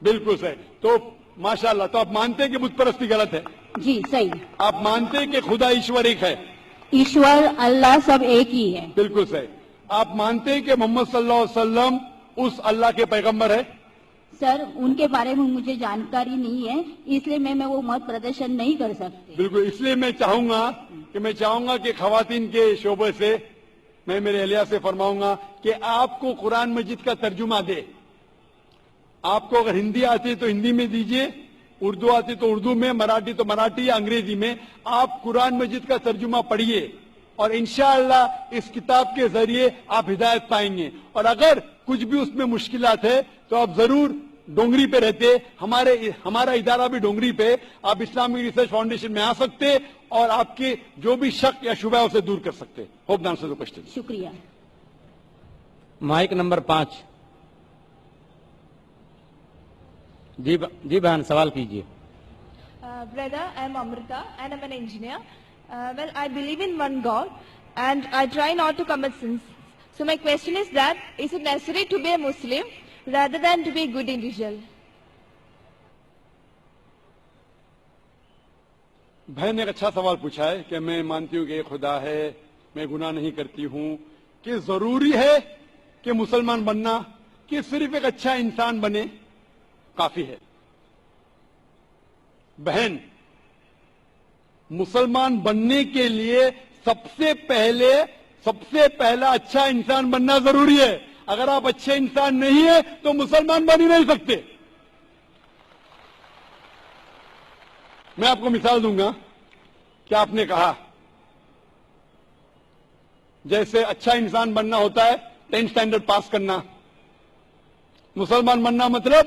Speaker 3: बिल्कुल सही। तो माशाल्लाह, तो आप मानते हैं कि बुत परस्ती गलत है?
Speaker 5: जी सही।
Speaker 3: आप मानते हैं कि खुदा ईश्वर एक है?
Speaker 5: ईश्वर अल्लाह सब एक ही है।
Speaker 3: बिल्कुल सही। आप मानते हैं कि मोहम्मद सल्लल्लाहु अलैहि वसल्लम उस अल्लाह के पैगंबर है?
Speaker 5: सर, उनके बारे में मुझे जानकारी नहीं है, इसलिए मैं वो मत प्रदर्शन नहीं कर सकती।
Speaker 3: बिल्कुल, इसलिए मैं चाहूंगा कि खवातीन के शोबे से मैं मेरे अहलिया से फरमाऊंगा कि आपको कुरान मजीद का तर्जुमा दे। आपको अगर हिंदी आती है तो हिंदी में दीजिए, उर्दू आती तो उर्दू में, मराठी तो मराठी या अंग्रेजी में। आप कुरान मजीद का तर्जुमा पढ़िए और इंशाअल्लाह इस किताब के जरिए आप हिदायत पाएंगे। और अगर कुछ भी उसमें मुश्किलात है तो आप जरूर डोंगरी पे रहते, हमारा इदारा भी डोंगरी पे, आप इस्लामिक रिसर्च फाउंडेशन में आ सकते और आपके जो भी शक या शुबह उसे दूर कर सकते। Hope the answer the question.
Speaker 5: शुक्रिया।
Speaker 1: Mic number 5। जी बहन, सवाल कीजिए।
Speaker 6: Brother, I am Amrita and I am an engineer. Well, I believe in one God and I try not to commit sins. So my question is that, is it necessary to be a Muslim rather than to be a good individual?
Speaker 3: बहन ने एक अच्छा सवाल पूछा है कि मैं मानती हूँ कि खुदा है, मैं गुनाह नहीं करती हूँ, कि जरूरी है कि मुसलमान बनना, कि सिर्फ एक अच्छा इंसान बने काफी है? बहन, मुसलमान बनने के लिए सबसे पहला अच्छा इंसान बनना जरूरी है। अगर आप अच्छे इंसान नहीं है तो मुसलमान बन ही नहीं सकते। मैं आपको मिसाल दूंगा कि आपने कहा जैसे अच्छा इंसान बनना होता है 10th स्टैंडर्ड पास करना, मुसलमान बनना मतलब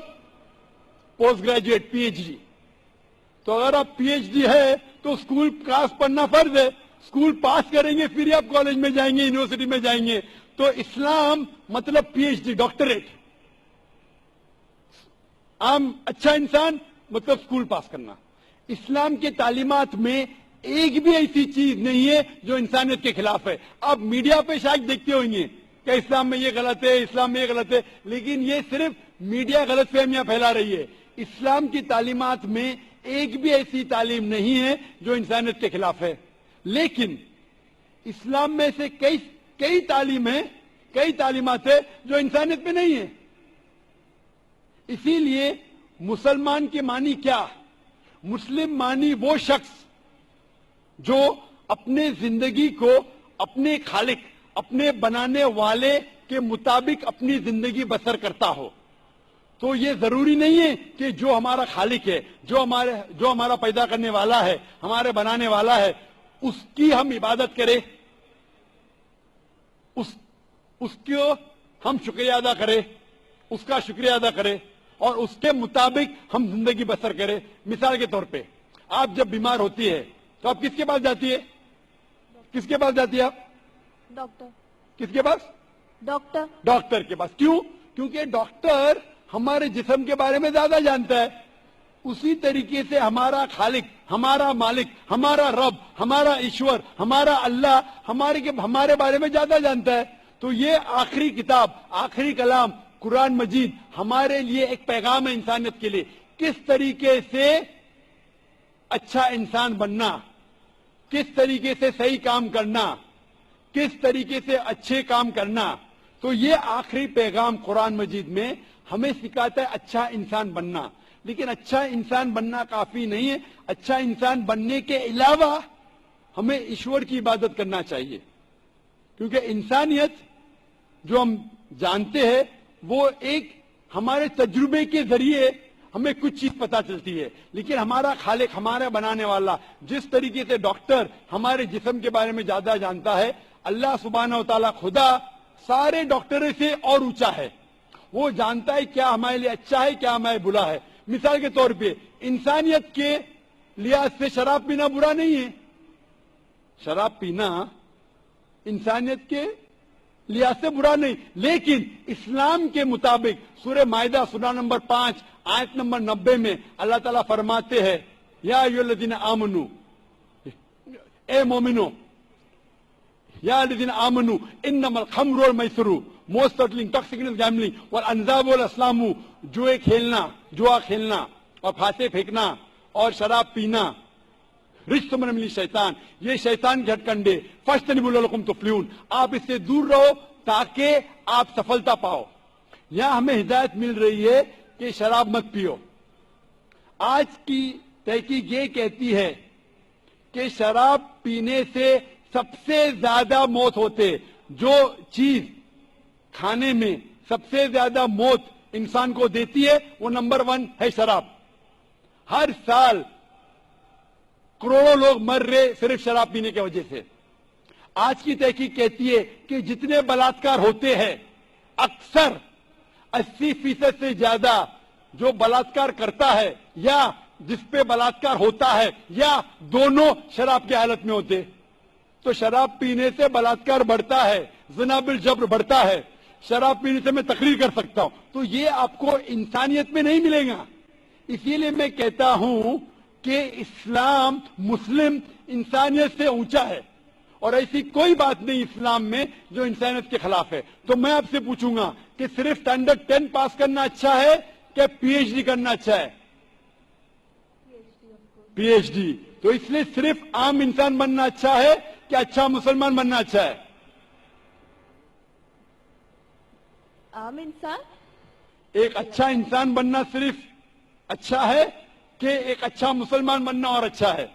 Speaker 3: पोस्ट ग्रेजुएट पीएचडी। तो अगर आप पीएचडी है तो स्कूल क्लास पढ़ना फर्ज है, स्कूल पास करेंगे फिर आप कॉलेज में जाएंगे, यूनिवर्सिटी में जाएंगे। तो इस्लाम मतलब पीएचडी, डॉक्टरेट। आम अच्छा इंसान मतलब स्कूल पास करना। इस्लाम के तालीमात में एक भी ऐसी चीज नहीं है जो इंसानियत के खिलाफ है। आप मीडिया पे शायद देखते होंगे कि इस्लाम में ये गलत है, इस्लाम में ये गलत है, लेकिन ये सिर्फ मीडिया गलत फहमियां फैला रही है। इस्लाम की तालीमात में एक भी ऐसी तालीम नहीं है जो इंसानियत के खिलाफ है। लेकिन इस्लाम में से कई तालीमात है जो इंसानियत में नहीं है। इसीलिए मुसलमान के मानी क्या? मुस्लिम मानी वो शख्स जो अपने जिंदगी को अपने खालिक, अपने बनाने वाले के मुताबिक अपनी जिंदगी बसर करता हो। तो ये जरूरी नहीं है कि जो हमारा खालिक है, जो हमारा पैदा करने वाला है, हमारे बनाने वाला है, उसकी हम इबादत करें, उसको हम शुक्रिया अदा करें, उसका शुक्रिया अदा करें और उसके मुताबिक हम जिंदगी बसर करें। मिसाल के तौर पे आप जब बीमार होती है तो आप किसके पास जाती है? किसके पास जाती है आप?
Speaker 6: डॉक्टर।
Speaker 3: किसके पास?
Speaker 6: डॉक्टर।
Speaker 3: डॉक्टर के पास। क्यों? क्योंकि डॉक्टर हमारे जिस्म के बारे में ज्यादा जानता है। उसी तरीके से हमारा खालिक, हमारा मालिक, हमारा रब, हमारा ईश्वर, हमारा अल्लाह हमारे बारे में ज्यादा जानता है। तो ये आखिरी किताब, आखिरी कलाम कुरान मजीद हमारे लिए एक पैगाम है इंसानियत के लिए, किस तरीके से अच्छा इंसान बनना, किस तरीके से सही काम करना, किस तरीके से अच्छे काम करना। तो ये आखिरी पैगाम कुरान मजीद में हमें सिखाता है अच्छा इंसान बनना। लेकिन अच्छा इंसान बनना काफी नहीं है, अच्छा इंसान बनने के अलावा हमें ईश्वर की इबादत करना चाहिए, क्योंकि इंसानियत जो हम जानते हैं वो एक हमारे तजुर्बे के जरिए हमें कुछ चीज पता चलती है, लेकिन हमारा खालिक, हमारा बनाने वाला, जिस तरीके से डॉक्टर हमारे जिस्म के बारे में ज्यादा जानता है, अल्लाह सुब्हानहू व तआला खुदा सारे डॉक्टरों से और ऊंचा है। वो जानता है क्या हमारे लिए अच्छा है, क्या हमारे बुरा है। मिसाल के तौर पे इंसानियत के लिहाज से शराब पीना बुरा नहीं है, शराब पीना इंसानियत के लिहाज से बुरा नहीं, लेकिन इस्लाम के मुताबिक सूरह माइदा सूरा नंबर 5 आयत नंबर 90 में अल्लाह ताला फरमाते हैं, या अय्युहल्लज़ीना आमनू, ए मोमिनो, या अय्युहल्लज़ीना आमनू इन्नमल खम्रु वल मैसिरु, मोस्ट सर्टनली इंटॉक्सिकेंट गैम्बलिंग वल अंज़ाब वल अस्लामु, जुआ खेलना और फांसे फेंकना और शराब पीना, रिज्स मिन अमली शैतान, ये शैतान के हथकंडे, फज्तनिबू लअल्लकुम तुफ्लिहून, आप इससे दूर रहो ताकि आप सफलता पाओ। यहां हमें हिदायत मिल रही है कि शराब मत पियो। आज की तहकीक ये कहती है कि शराब पीने से सबसे ज्यादा मौत होते, जो चीज खाने में सबसे ज्यादा मौत इंसान को देती है वो नंबर 1 है शराब। हर साल करोड़ों लोग मर रहे सिर्फ शराब पीने की वजह से। आज की तहकीक कहती है कि जितने बलात्कार होते हैं, अक्सर 80% से ज्यादा जो बलात्कार करता है या जिस पे बलात्कार होता है या दोनों शराब की हालत में होते। तो शराब पीने से बलात्कार बढ़ता है, ज़िना बिल जब्र बढ़ता है। शराब पीने से मैं तकरीर कर सकता हूं, तो ये आपको इंसानियत में नहीं मिलेगा। इसीलिए मैं कहता हूं कि इस्लाम मुस्लिम इंसानियत से ऊंचा है और ऐसी कोई बात नहीं इस्लाम में जो इंसानियत के खिलाफ है। तो मैं आपसे पूछूंगा कि सिर्फ स्टैंडर्ड 10 पास करना अच्छा है कि पीएचडी करना अच्छा है? पीएचडी। तो इसलिए सिर्फ आम इंसान बनना अच्छा है कि अच्छा मुसलमान बनना अच्छा है?
Speaker 6: आम इंसान।
Speaker 3: एक अच्छा इंसान बनना सिर्फ अच्छा है कि एक अच्छा मुसलमान बनना और अच्छा है?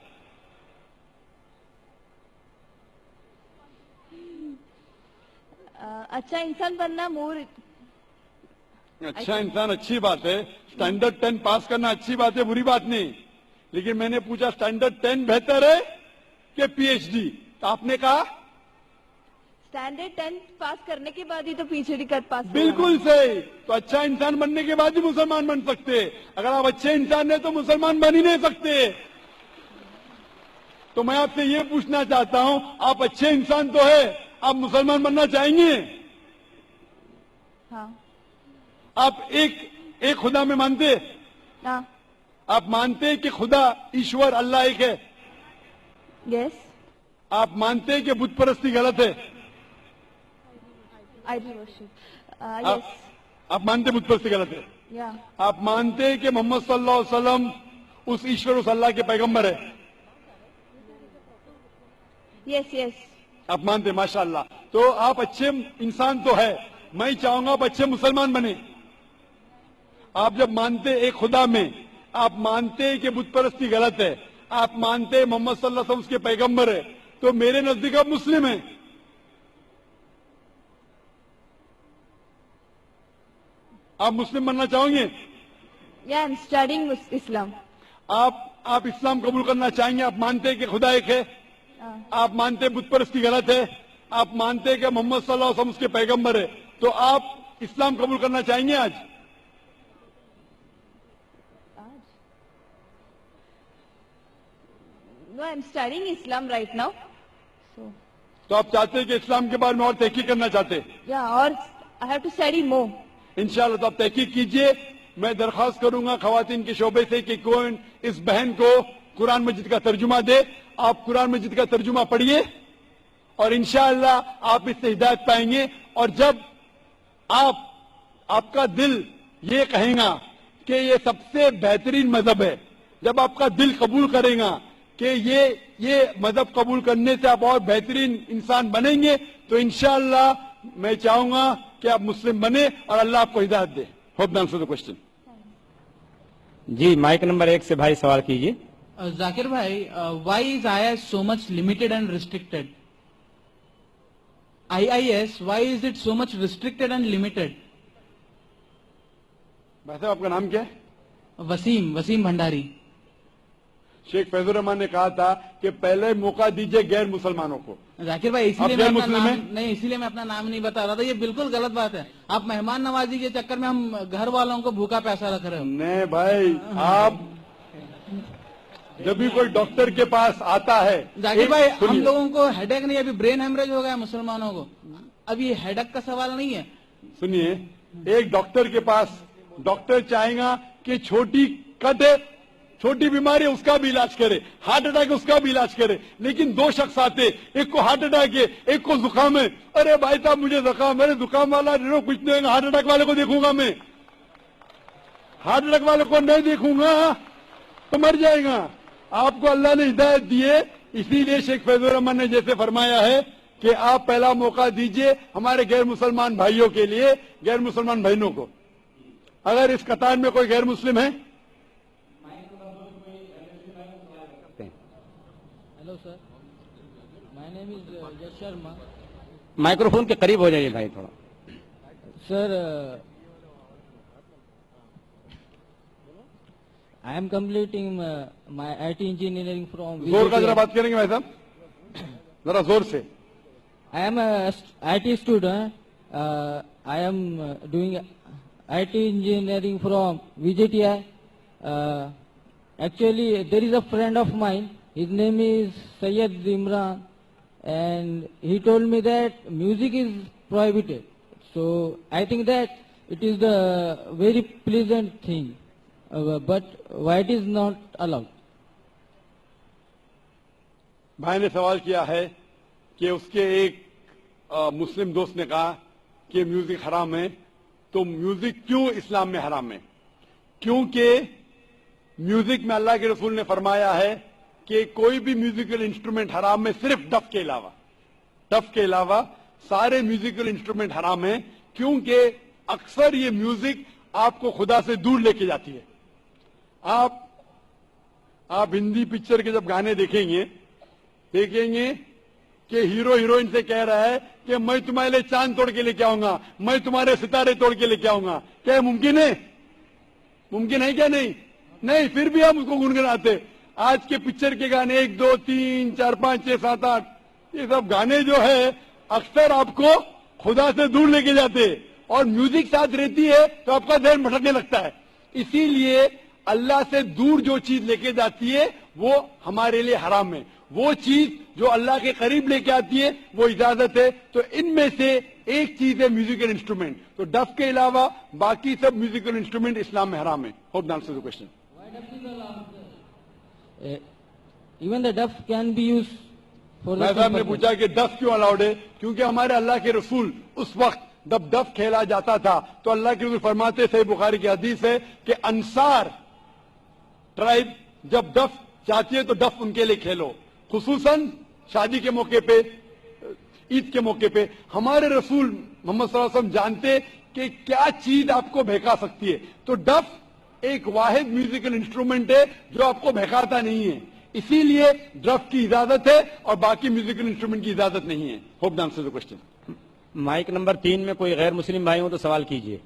Speaker 6: अच्छा इंसान बनना मोर।
Speaker 3: अच्छा इंसान अच्छी बात है, स्टैंडर्ड 10 पास करना अच्छी बात है, बुरी बात नहीं। लेकिन मैंने पूछा स्टैंडर्ड 10 बेहतर है कि पीएचडी? तो आपने कहा
Speaker 6: स्टैंडर्ड 10 पास करने के बाद ही तो पीएचडी कर पास।
Speaker 3: बिल्कुल सही। तो अच्छा इंसान बनने के बाद ही मुसलमान बन सकते। अगर आप अच्छे इंसान हैं तो मुसलमान बन ही नहीं सकते। तो मैं आपसे ये पूछना चाहता हूं, आप अच्छे इंसान तो है, आप मुसलमान बनना चाहेंगे?
Speaker 6: हाँ।
Speaker 3: आप एक खुदा में मानते?
Speaker 6: हाँ।
Speaker 3: आप मानते हैं कि खुदा ईश्वर अल्लाह एक है?
Speaker 6: यस।
Speaker 3: आप मानते हैं कि बुत परस्ती गलत है?
Speaker 6: Idol worship. यस।
Speaker 3: आप मानते बुत परस्ती गलत है?
Speaker 6: या।
Speaker 3: आप मानते हैं कि मोहम्मद सल्लल्लाहु अलैहि वसल्लम उस ईश्वर, उस अल्लाह के पैगंबर है?
Speaker 6: Yes yes.
Speaker 3: आप मानते? माशाअल्लाह। तो आप अच्छे इंसान तो है। मैं चाहूंगा आप अच्छे मुसलमान बने। आप जब मानते एक खुदा में, आप मानते हैं कि बुत परस्ती गलत है, आप मानते हैं मोहम्मद सल्लल्लाहु अलैहि वसल्लम उसके पैगंबर है, तो मेरे नजदीक आप मुस्लिम हैं। आप मुस्लिम बनना चाहेंगे?
Speaker 6: या आई एम स्टडीइंग इस्लाम।
Speaker 3: आप इस्लाम कबूल करना चाहेंगे? आप मानते हैं कि खुदा एक है? आप मानते हैं बुत परस्ती गलत है? आप मानते हैं कि मोहम्मद सल्लल्लाहु अलैहि वसल्लम उसके पैगंबर है? तो आप इस्लाम कबूल करना चाहेंगे आज?
Speaker 6: No, I'm studying Islam right now.
Speaker 3: तो आप चाहते हैं कि इस्लाम के बारे में और तहकीक करना चाहते हैं?
Speaker 6: Yeah, और I have to study more.
Speaker 3: इंशाल्लाह। तो आप तहकीक कीजिए, میں درخواست کروں گا خواتین کے شعبے سے کہ کون اس بہن کو قرآن مجید کا ترجمہ دے. آپ قرآن مجید کا ترجمہ پڑھیے اور انشاءاللہ آپ اس سے ہدایت پائیں گے. اور جب آپ کا دل یہ کہیں گا کہ یہ سب سے بہترین مذہب ہے, جب آپ کا دل قبول کرے گا کہ یہ مذہب قبول کرنے سے آپ اور بہترین انسان بنیں گے, تو انشاءاللہ میں چاہوں گا کہ آپ مسلم بنے اور اللہ آپ کو ہدایت دے. Hope answer the question.
Speaker 1: G mic number 1 سے بھائی سوال کیجیے.
Speaker 7: ذاکر بھائی, Y is IIS so much limited and restricted? IIS, why is it so much restricted and limited?
Speaker 3: بھائی صاحب آپ کا نام کیا ہے؟
Speaker 7: وسیم بھنڈاری.
Speaker 3: شیخ فیض الرحمان نے کہا تھا کہ پہلے موقع دیجئے غیر مسلمانوں کو.
Speaker 7: ذاکر بھائی اسی لیے
Speaker 3: آپ
Speaker 7: میں
Speaker 3: غیر
Speaker 7: اپنا
Speaker 3: مسلم ہیں؟
Speaker 7: نام نہیں, اسی لیے میں اپنا نام نہیں بتا رہا تھا. یہ بالکل غلط بات ہے. آپ مہمان نوازی کے چکر میں ہم گھر والوں کو بھوکا پیسہ رکھ رہے ہو.
Speaker 3: نہیں بھائی, آپ جب بھی کوئی ڈاکٹر کے پاس آتا ہے,
Speaker 7: ذاکر بھائی ہم
Speaker 3: سنیے.
Speaker 7: لوگوں کو ہیڈیک نہیں, ابھی برین ہیمریج ہو گیا مسلمانوں کو. اب یہ ہیڈیک کا سوال نہیں ہے.
Speaker 3: سنیے, ایک ڈاکٹر کے پاس ڈاکٹر چاہے گا کہ چھوٹی کٹ ہے, چھوٹی بیماری ہے اس کا بھی علاج کرے, ہارٹ اٹیک ہے اس کا بھی علاج کرے. لیکن دو شخص آتے, ایک کو ہارٹ اٹیک ہے ایک کو زکام ہے. ارے بھائی صاحب مجھے زکام, میرے زکام والا کچھ نہیں, ہارٹ اٹیک والے کو دیکھوں گا میں, ہارٹ اٹیک والے کو نہیں دیکھوں گا تو مر جائے گا. آپ کو اللہ نے ہدایت دی ہے, اسی لیے شیخ فیض الرحمان نے جیسے فرمایا ہے کہ آپ پہلا موقع دیجئے ہمارے غیر مسلمان بھائیوں کے لیے, غیر مسلمان بہنوں کو. اگر اس قطار میں کوئی غیر مسلم ہے؟
Speaker 7: ہیلو سر, مائی نیم از یش شرما.
Speaker 1: مائکروفون کے قریب ہو جائیے بھائی تھوڑا.
Speaker 7: سر, I am completing my IT engineering from
Speaker 3: زور کا ذرا
Speaker 7: VJTI.
Speaker 3: بات کریں گے بھائی صاحب, ذرا زور سے.
Speaker 7: I am a IT student. I am doing IT engineering from VJTI. Actually, there is a friend of mine. His name is Sayyid Imran, and he told me that music is prohibited. So I think that it is the very pleasant thing, but why it is not allowed?
Speaker 3: بھائی نے سوال کیا ہے کہ اس کے ایک مسلم دوست نے کہا کہ میوزک حرام ہے, تو میوزک کیوں اسلام میں حرام ہے؟ کیونکہ میوزک میں اللہ کے رسول نے فرمایا ہے کہ کوئی بھی میوزیکل انسٹرومنٹ حرام ہے صرف ڈف کے علاوہ. ڈف کے علاوہ سارے میوزیکل انسٹرومنٹ حرام ہیں, کیونکہ اکثر یہ میوزک آپ کو خدا سے دور لے کے جاتی ہے. آپ ہندی پکچر کے جب گانے دیکھیں گے کہ ہیرو ہیروئن سے کہہ رہا ہے کہ میں تمہارے لیے چاند توڑ کے لے کے آؤں گا, میں تمہارے ستارے توڑ کے لے کے آؤں گا. کیا ممکن ہے؟ ممکن ہے کیا؟ نہیں. پھر بھی ہم اس کو گنگناتے. آج کے پکچر کے گانے 1 2 3 4 5 6 7 8 یہ سب گانے جو ہے اکثر آپ کو خدا سے دور لے کے جاتے, اور میوزک ساتھ رہتی ہے تو آپ کا ذہن بھٹکنے لگتا ہے. اسی لیے اللہ سے دور جو چیز لے کے جاتی ہے وہ ہمارے لیے حرام ہے. وہ چیز جو اللہ کے قریب لے کے آتی ہے وہ اجازت ہے. تو ان میں سے ایک چیز ہے میوزیکل انسٹرومنٹ. تو ڈف کے علاوہ باقی سب میوزیکل انسٹرومنٹ اسلام میں حرام ہے. Hope answer the question.
Speaker 7: Even the duff can be used for the
Speaker 3: بھائی صاحب نے
Speaker 7: same purpose.
Speaker 3: پوچھا کہ ڈف کیوں الاؤڈ ہے؟ کیونکہ ہمارے اللہ کے رسول اس وقت جب ڈف کھیلا جاتا تھا تو اللہ کے رسول فرماتے, صحیح بخاری کی حدیث ہے کہ انصار ٹرائب جب ڈف چاہتی ہے تو ڈف ان کے لیے کھیلو, خصوصاً شادی کے موقع پہ, عید کے موقع پہ. ہمارے رسول محمد صلی اللہ علیہ وسلم جانتے کہ کیا چیز آپ کو بہکا سکتی ہے. تو ڈف ایک واحد میوزیکل انسٹرومنٹ ہے جو آپ کو بہکاتا نہیں ہے, اسی لیے ڈف کی اجازت ہے اور باقی میوزیکل انسٹرومنٹ کی اجازت نہیں ہے. Hope answer the question.
Speaker 1: Mic number 3 میں کوئی غیر مسلم بھائی ہو تو سوال کیجیے.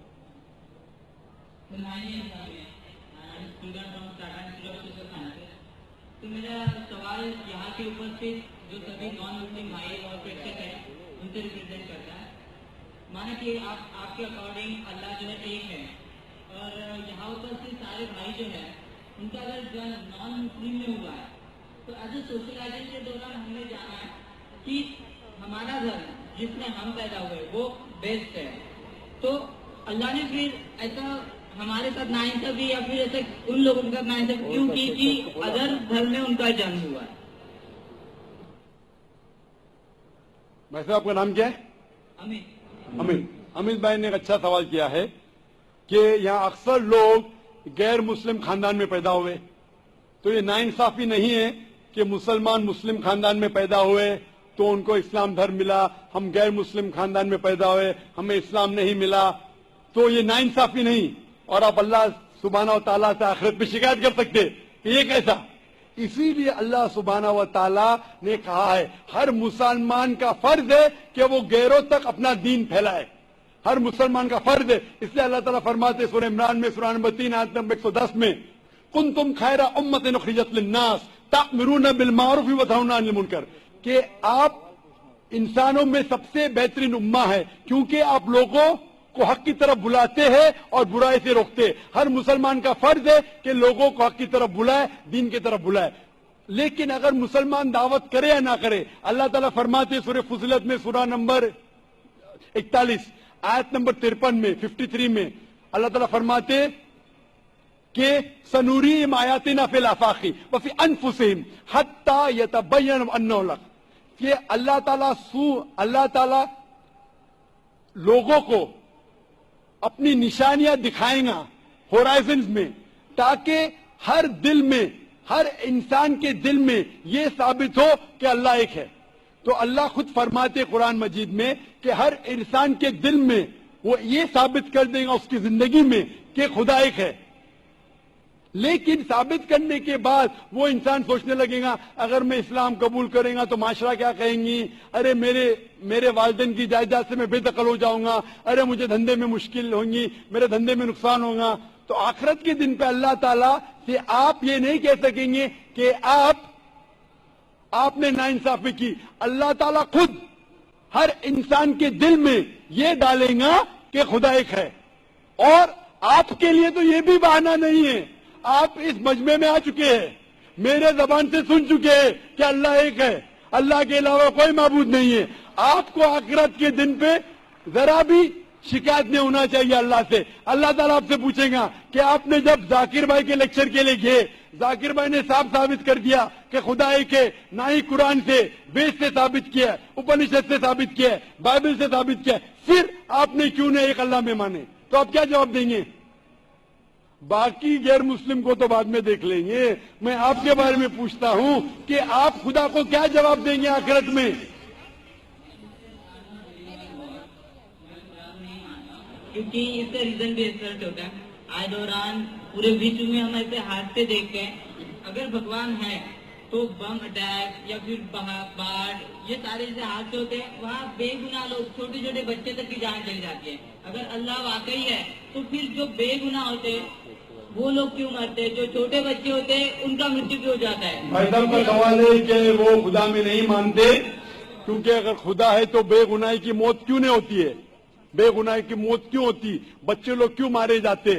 Speaker 8: تو میرا سوال یہاں کے اوپر سے جو سبھی نان مسلم بھائی اور پریکٹس ہیں ان سے ریپرزینٹ کرتا ہے. مانا کہ آپ کے اکارڈنگ اللہ جو ہے ایک ہے, اور یہاں اوپر سے سارے بھائی جو ہے ان کا اگر جو نان مسلم میں ہوا ہے تو ایز اے سوشلائزیشن کے دوران ہم نے جانا ہے کہ ہمارا گھر جس میں ہم پیدا ہوئے وہ بیسٹ ہے. تو اللہ نے پھر ایسا ہمارے ساتھ ناانصافی یا پھر ایسے ان لوگوں کے ساتھ ناانصافی کیوں کی کہ ادر دھرم میں ان کا جنم ہوا ہے؟
Speaker 3: ویسے آپ کا نام کیا ہے؟ امت بھائی نے ایک اچھا سوال کیا ہے کہ یہاں اکثر لوگ غیر مسلم خاندان میں پیدا ہوئے، تو یہ ناانصافی نہیں ہے کہ مسلمان مسلم خاندان میں پیدا ہوئے تو ان کو اسلام دھرم ملا، ہم غیر مسلم خاندان میں پیدا ہوئے ہمیں اسلام نہیں ملا، تو یہ ناانصافی نہیں، اور آپ اللہ سبحانہ و تعالیٰ سے آخرت میں شکایت کر سکتے کہ یہ کیسا. اسی لیے اللہ سبحانہ و تعالیٰ نے کہا ہے ہر مسلمان کا فرض ہے کہ وہ غیروں تک اپنا دین پھیلائے، ہر مسلمان کا فرض ہے. اس لیے اللہ تعالیٰ فرماتے سورہ عمران میں سورہ نمبر 3 آیت نمبر 110 میں کنتم خیر امۃ اخرجت للناس تأمرون بالمعروف وتنہون عن المنکر، کہ آپ انسانوں میں سب سے بہترین امہ ہے کیونکہ آپ لوگوں کو حق کی طرف بلاتے ہیں اور برائی سے روکتے. ہر مسلمان کا فرض ہے کہ لوگوں کو حق کی طرف بلائے، دین کی طرف بلائے. لیکن اگر مسلمان دعوت کرے یا نہ کرے، اللہ تعالیٰ فرماتے سورہ فصلت میں سورہ نمبر 41 آیت نمبر 53 میں 53 میں اللہ تعالیٰ فرماتے کہ سنوریم آیاتنا فی الآفاق وفی انفسہم حتی یتبین انہ الحق، کہ اللہ تعالیٰ لوگوں کو اپنی نشانیاں دکھائیں گا ہورائزنز میں، تاکہ ہر دل میں، ہر انسان کے دل میں یہ ثابت ہو کہ اللہ ایک ہے. تو اللہ خود فرماتے قرآن مجید میں کہ ہر انسان کے دل میں وہ یہ ثابت کر دے گا اس کی زندگی میں کہ خدا ایک ہے. لیکن ثابت کرنے کے بعد وہ انسان سوچنے لگے گا اگر میں اسلام قبول کریں گا تو معاشرہ کیا کہیں گی، ارے میرے والدین کی جائیداد سے میں بے دخل ہو جاؤں گا، ارے مجھے دھندے میں مشکل ہوں گی، میرے دھندے میں نقصان ہوگا. تو آخرت کے دن پہ اللہ تعالیٰ سے آپ یہ نہیں کہہ سکیں گے کہ آپ نے ناانصافی کی. اللہ تعالیٰ خود ہر انسان کے دل میں یہ ڈالیں گا کہ خدا ایک ہے. اور آپ کے لیے تو یہ بھی بہانہ نہیں ہے، آپ اس مجمع میں آ چکے ہیں، میرے زبان سے سن چکے ہیں کہ اللہ ایک ہے، اللہ کے علاوہ کوئی معبود نہیں ہے. آپ کو آخرت کے دن پہ ذرا بھی شکایت نہیں ہونا چاہیے اللہ سے. اللہ تعالیٰ آپ سے پوچھیں گا کہ آپ نے جب ذاکر بھائی کے لیکچر کے لیے گئے، ذاکر بھائی نے صاف ثابت کر دیا کہ خدا ایک ہے، نہ ہی قرآن سے، وید سے ثابت کیا ہے، اپنشد سے ثابت کیا ہے، بائبل سے ثابت کیا ہے، پھر آپ نے کیوں نہیں ایک اللہ میں مانے؟ تو آپ کیا جواب دیں گے؟ باقی غیر مسلم کو تو بعد میں دیکھ لیں گے، میں آپ کے بارے میں پوچھتا ہوں کہ آپ خدا کو کیا جواب دیں گے آخرت میں؟
Speaker 8: کیونکہ اس کا ریزن بھی ایکسپٹ ہوتا ہے. آئے دوران پورے وشو میں ہم ایسے حادثے دیکھتے ہیں، اگر بھگوان ہے تو بم اٹیک یا پھر باڑھ، یہ سارے ایسے حادثے ہوتے ہیں، وہاں بے گناہ لوگ، چھوٹے چھوٹے بچے تک کی جان چلی جاتی ہے. اگر اللہ واقعی ہے تو پھر جو بے گناہ ہوتے ہیں وہ لوگ کیوں مرتے ہیں؟ جو چھوٹے بچے ہوتے ہیں ان کا مرتیو کیوں ہو جاتا ہے؟
Speaker 3: بھائی صاحب کا سوال ہے کہ وہ خدا میں نہیں مانتے کیونکہ اگر خدا ہے تو بے گناہی کی موت کیوں نہیں ہوتی ہے؟ بے گناہی کی موت کیوں ہوتی؟ بچے لوگ کیوں مارے جاتے؟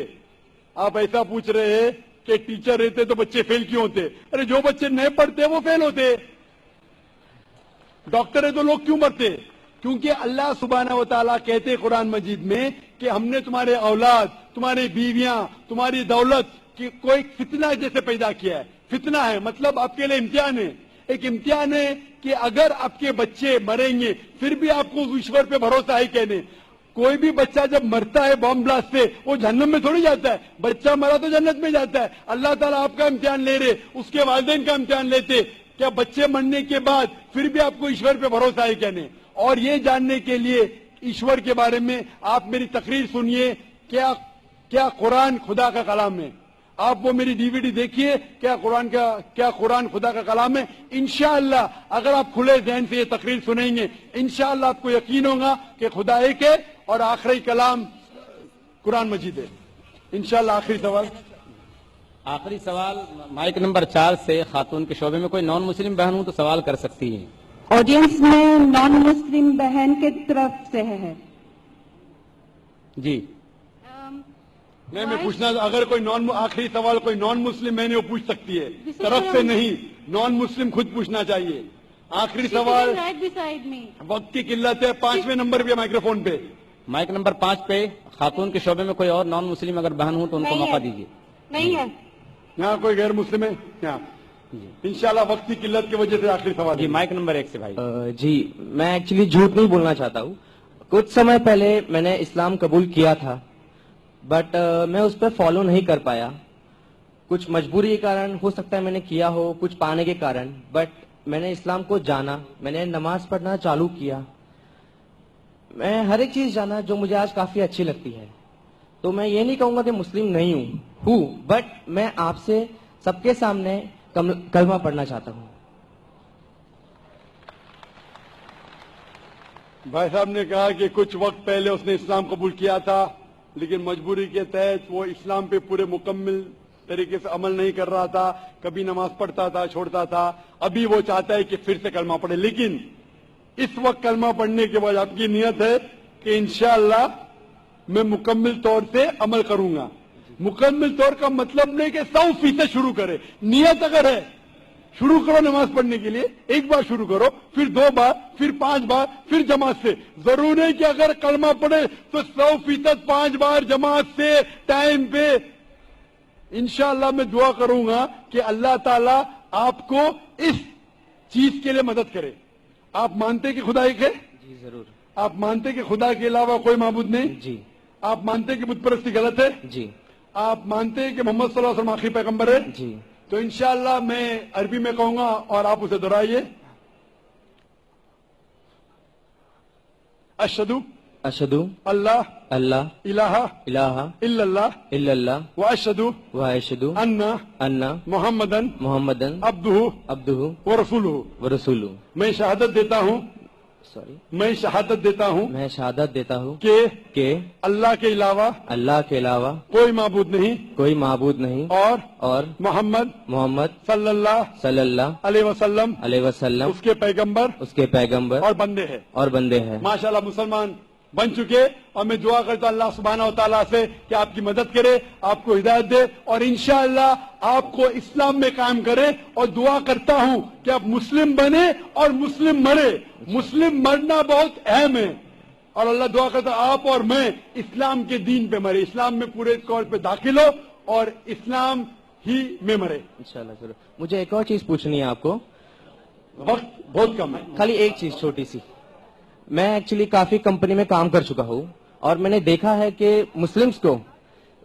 Speaker 3: آپ ایسا پوچھ رہے ہیں کہ ٹیچر رہتے تو بچے فیل کیوں ہوتے؟ ارے جو بچے نہیں پڑھتے وہ فیل ہوتے. ڈاکٹر ہے تو لوگ کیوں مرتے؟ کیونکہ اللہ سبحانہ و تعالیٰ کہتے قرآن مجید میں کہ ہم نے تمہارے اولاد، تمہاری بیویاں، تمہاری دولت کی کوئی فتنہ جیسے پیدا کیا ہے. فتنہ ہے مطلب آپ کے لیے امتحان ہے. ایک امتحان ہے کہ اگر آپ کے بچے مریں گے پھر بھی آپ کو ایشور پہ بھروسہ ہے کہنے. کوئی بھی بچہ جب مرتا ہے بم بلاسٹ سے وہ جہنم میں تھوڑی جاتا ہے، بچہ مرا تو جنت میں جاتا ہے. اللہ تعالیٰ آپ کا امتحان لے رہے، اس کے والدین کا امتحان لیتے. کیا بچے مرنے کے بعد پھر بھی آپ کو ایشور پہ بھروسہ ہے کہنے؟ اور یہ جاننے کے لیے ایشور کے بارے میں آپ میری تقریر سنیے، کیا قرآن خدا کا کلام ہے. آپ وہ میری DVD دیکھیے، کیا قرآن خدا کا کلام ہے. انشاءاللہ اگر آپ کھلے ذہن سے یہ تقریر سنیں گے انشاءاللہ آپ کو یقین ہوگا کہ خدا ایک ہے اور آخری کلام قرآن مجید ہے. انشاءاللہ
Speaker 1: آخری سوال مائک نمبر 4 سے خاتون کے شعبے میں کوئی نان مسلم بہن ہوں تو سوال کر سکتی ہیں.
Speaker 9: آڈینس میں نان مسلم بہن کے طرف سے ہے.
Speaker 1: جی
Speaker 3: میں پوچھنا اگر کوئی آخری سوال کوئی نان مسلم ہے وہ پوچھ سکتی ہے، طرف سے نہیں، نان مسلم خود پوچھنا چاہیے. آخری سوال، وقت کی قلت ہے، 5ویں نمبر پہ مائکروفون پہ
Speaker 1: माइक नंबर 5 पे खातून के शोबे में कोई और नॉन मुस्लिम अगर बहन हो तो उनको मौका दीजिए।
Speaker 9: नहीं है।
Speaker 3: यहाँ कोई गैर मुस्लिम है? यहाँ इंशाल्लाह वक्त की किल्लत की वजह से आखिरी सवाल
Speaker 1: जी माइक नंबर 1 से भाई।
Speaker 10: जी मैं एक्चुअली झूठ नहीं बोलना चाहता हूँ। कुछ समय पहले मैंने इस्लाम कबूल किया था, बट मैं उस पर फॉलो नहीं कर पाया। कुछ मजबूरी के कारण हो सकता है मैंने किया हो, कुछ पाने के कारण, बट मैंने इस्लाम को जाना, मैंने नमाज पढ़ना चालू किया, मैं हर एक चीज जाना जो मुझे आज काफी अच्छी लगती है। तो मैं ये नहीं कहूंगा कि मुस्लिम नहीं हूँ, बट मैं आपसे सबके सामने कलमा पढ़ना चाहता हूँ।
Speaker 3: भाई साहब ने कहा कि कुछ वक्त पहले उसने इस्लाम कबूल किया था, लेकिन मजबूरी के तहत वो इस्लाम पे पूरे मुकम्मल तरीके से अमल नहीं कर रहा था, कभी नमाज पढ़ता था, छोड़ता था। अभी वो चाहता है कि फिर से कलमा पढ़े, लेकिन इस वक्त कलमा पढ़ने के बाद आपकी नियत है कि इंशाअल्लाह मैं मुकम्मल तौर से अमल करूंगा। मुकम्मल तौर का मतलब नहीं कि 100% शुरू करे, नियत अगर है शुरू करो नमाज पढ़ने के लिए, एक बार शुरू करो, फिर 2 बार, फिर 5 बार, फिर जमात से। जरूर है कि अगर कलमा पढ़े तो 100% 5 बार जमात से टाइम पे। इंशाअल्लाह मैं दुआ करूंगा कि अल्लाह ताला आपको इस चीज के लिए मदद करे। आप मानते कि खुदा एक है?
Speaker 10: जी जरूर।
Speaker 3: आप मानते कि खुदा के अलावा कोई माबूद नहीं?
Speaker 10: जी।
Speaker 3: आप मानते कि बुत परस्ती गलत है?
Speaker 10: जी।
Speaker 3: आप मानते हैं कि मोहम्मद सल्लल्लाहु अलैहि वसल्लम आखिरी पैगंबर है?
Speaker 10: जी।
Speaker 3: तो इंशाअल्लाह मैं अरबी में कहूंगा और आप उसे दोहराइए। अशहदु
Speaker 10: अशहदु
Speaker 3: अल्लाह
Speaker 10: अल्लाह
Speaker 3: इलाहा
Speaker 10: इलाहा
Speaker 3: इल्लल्लाह
Speaker 10: इल्लल्लाह
Speaker 3: व अशहदु
Speaker 10: व अशहदु
Speaker 3: अन्ना
Speaker 10: मुहम्मदन
Speaker 3: अब्दुहु
Speaker 10: अब्दुहु
Speaker 3: व रसूलुहु।
Speaker 10: व रसूलुहु।
Speaker 3: मैं शहादत देता हूँ मैं शहादत देता हूँ
Speaker 10: कि
Speaker 3: अल्लाह के अलावा कोई माबूद नहीं
Speaker 10: और
Speaker 3: मोहम्मद सल्लल्लाहु अलैहि वसल्लम उसके पैगंबर और बंदे हैं। माशाल्लाह मुसलमान बन चुके, और मैं दुआ करता हूं अल्लाह सुब्हानहू व तआला से कि आपकी मदद करे, आपको हिदायत दे और इंशाअल्लाह आपको इस्लाम में कायम करे। और दुआ करता हूं कि आप मुस्लिम बने और मुस्लिम मरे। मुस्लिम मरना बहुत अहम है, और अल्लाह दुआ करता आप और मैं इस्लाम के दीन पे मरे, इस्लाम में पूरे तौर पे दाखिल हो और इस्लाम ही में मरे
Speaker 10: इंशाअल्लाह। जरूर। मुझे एक और चीज पूछनी है आपको,
Speaker 3: वक्त बहुत कम है।
Speaker 10: खाली एक चीज छोटी सी। मैं एक्चुअली काफी कंपनी में काम कर चुका हूँ और मैंने देखा है कि मुस्लिम्स को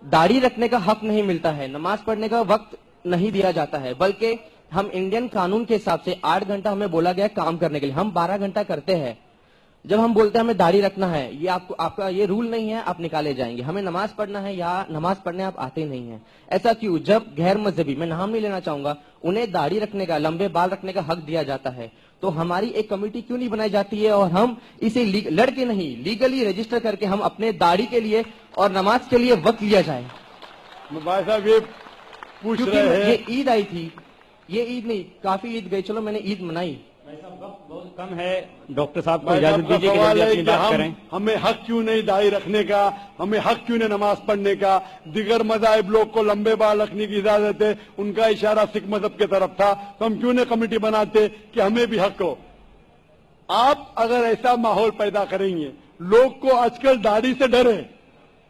Speaker 10: दाढ़ी रखने का हक नहीं मिलता है, नमाज पढ़ने का वक्त नहीं दिया जाता है, बल्कि हम इंडियन कानून के हिसाब से 8 घंटा हमें बोला गया काम करने के लिए, हम 12 घंटा करते हैं। जब हम बोलते हैं हमें दाढ़ी रखना है, ये आपका ये रूल नहीं है, आप निकाले जाएंगे। हमें नमाज पढ़ना है, या नमाज पढ़ने आप आते नहीं हैं। ऐसा क्यों? जब गैर मजहबी, मैं नाम नहीं लेना चाहूंगा, उन्हें दाढ़ी रखने का, लंबे बाल रखने का हक दिया जाता है, तो हमारी एक कमेटी क्यों नहीं बनाई जाती है और हम इसे लड़के नहीं, लीगली रजिस्टर करके हम अपने दाढ़ी के लिए और नमाज के लिए वक्त लिया जाए।
Speaker 3: भाई साहब ये पूछ रहे हैं,
Speaker 10: ये ईद आई थी, ये ईद नहीं, काफी ईद गई, चलो मैंने ईद मनाई।
Speaker 1: बहुत कम है, डॉक्टर साहब को इजाजत दीजिए कि जल्दी अपनी बात करें।
Speaker 3: हमें हक क्यों नहीं दाढ़ी रखने का, हमें हक क्यों नहीं नमाज पढ़ने का? दिगर मज़ाहिब लोग को लंबे बाल रखने की इजाजत है, उनका इशारा सिख मजहब की तरफ था, तो हम क्यों नहीं कमेटी बनाते कि हमें भी हक हो? आप अगर ऐसा माहौल पैदा करेंगे, लोग को आजकल दाढ़ी से डर है,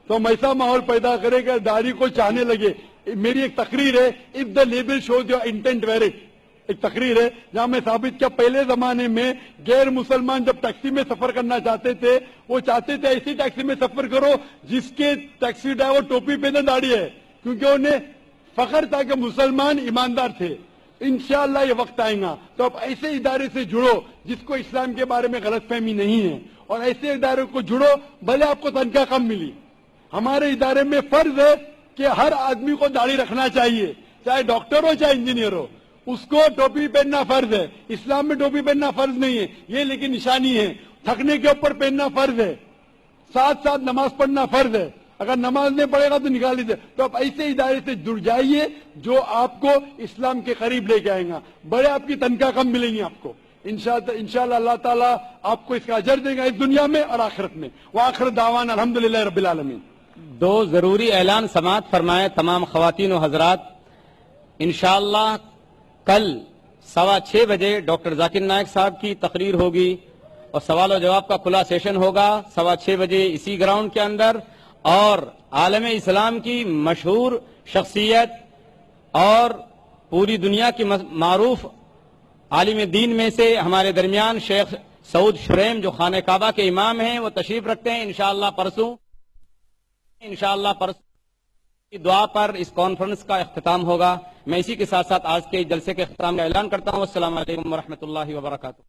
Speaker 3: तो हम ऐसा माहौल पैदा करेंगे दाढ़ी को चाहने लगे। मेरी एक तकरीर है, if the label shows your intent wear it, एक तकरीर है जहां मैं साबित किया पहले जमाने में गैर मुसलमान जब टैक्सी में सफर करना चाहते थे, वो चाहते थे ऐसी टैक्सी में सफर करो जिसके टैक्सी ड्राइवर टोपी पहने दाढ़ी है, क्योंकि उन्हें फख्र था कि मुसलमान ईमानदार थे। इंशाअल्लाह ये वक्त आएगा तो आप ऐसे इदारे से जुड़ो जिसको इस्लाम के बारे में गलतफहमी नहीं है, और ऐसे इदारे को जुड़ो, भले आपको तनख्वाह कम मिली। हमारे इदारे में फर्ज है कि हर आदमी को दाढ़ी रखना चाहिए, चाहे डॉक्टर हो चाहे इंजीनियर हो, उसको टोपी पहनना फर्ज है। इस्लाम में टोपी पहनना फर्ज नहीं है, ये लेकिन निशानी है। थकने के ऊपर पहनना फर्ज है, साथ साथ नमाज पढ़ना फर्ज है। अगर नमाज नहीं पढ़ेगा तो निकाल लीजिए। तो आप ऐसे इदारे से जुड़ जाइए जो आपको इस्लाम के करीब लेके आएगा, बड़े आपकी तनख्वाह कम मिलेंगी आपको। इंशाअल्लाह अल्लाह ताला आपको इसका अजर देगा इस दुनिया में और आखिरत में। व आखिर दावान अल्हम्दुलिल्लाह रब्बिल आलमीन।
Speaker 1: 2 जरूरी ऐलान समाअत फरमाए तमाम खवातीन व हजरात। इंशाअल्लाह कल 6:15 बजे डॉक्टर जाकिर नायक साहब की तकरीर होगी, اور سوال و جواب کا کھلا سیشن ہوگا 6:15 بجے اسی گراؤنڈ کے اندر. اور عالم اسلام کی مشہور شخصیت اور پوری دنیا کی معروف عالم دین میں سے ہمارے درمیان شیخ سعود شریم جو خانہ کعبہ کے امام ہیں وہ تشریف رکھتے ہیں. انشاءاللہ پرسوں کی دعا پر اس کانفرنس کا اختتام ہوگا. میں اسی کے ساتھ ساتھ آج کے جلسے کے اختتام کا اعلان کرتا ہوں. السلام علیکم ورحمۃ اللہ وبرکاتہ.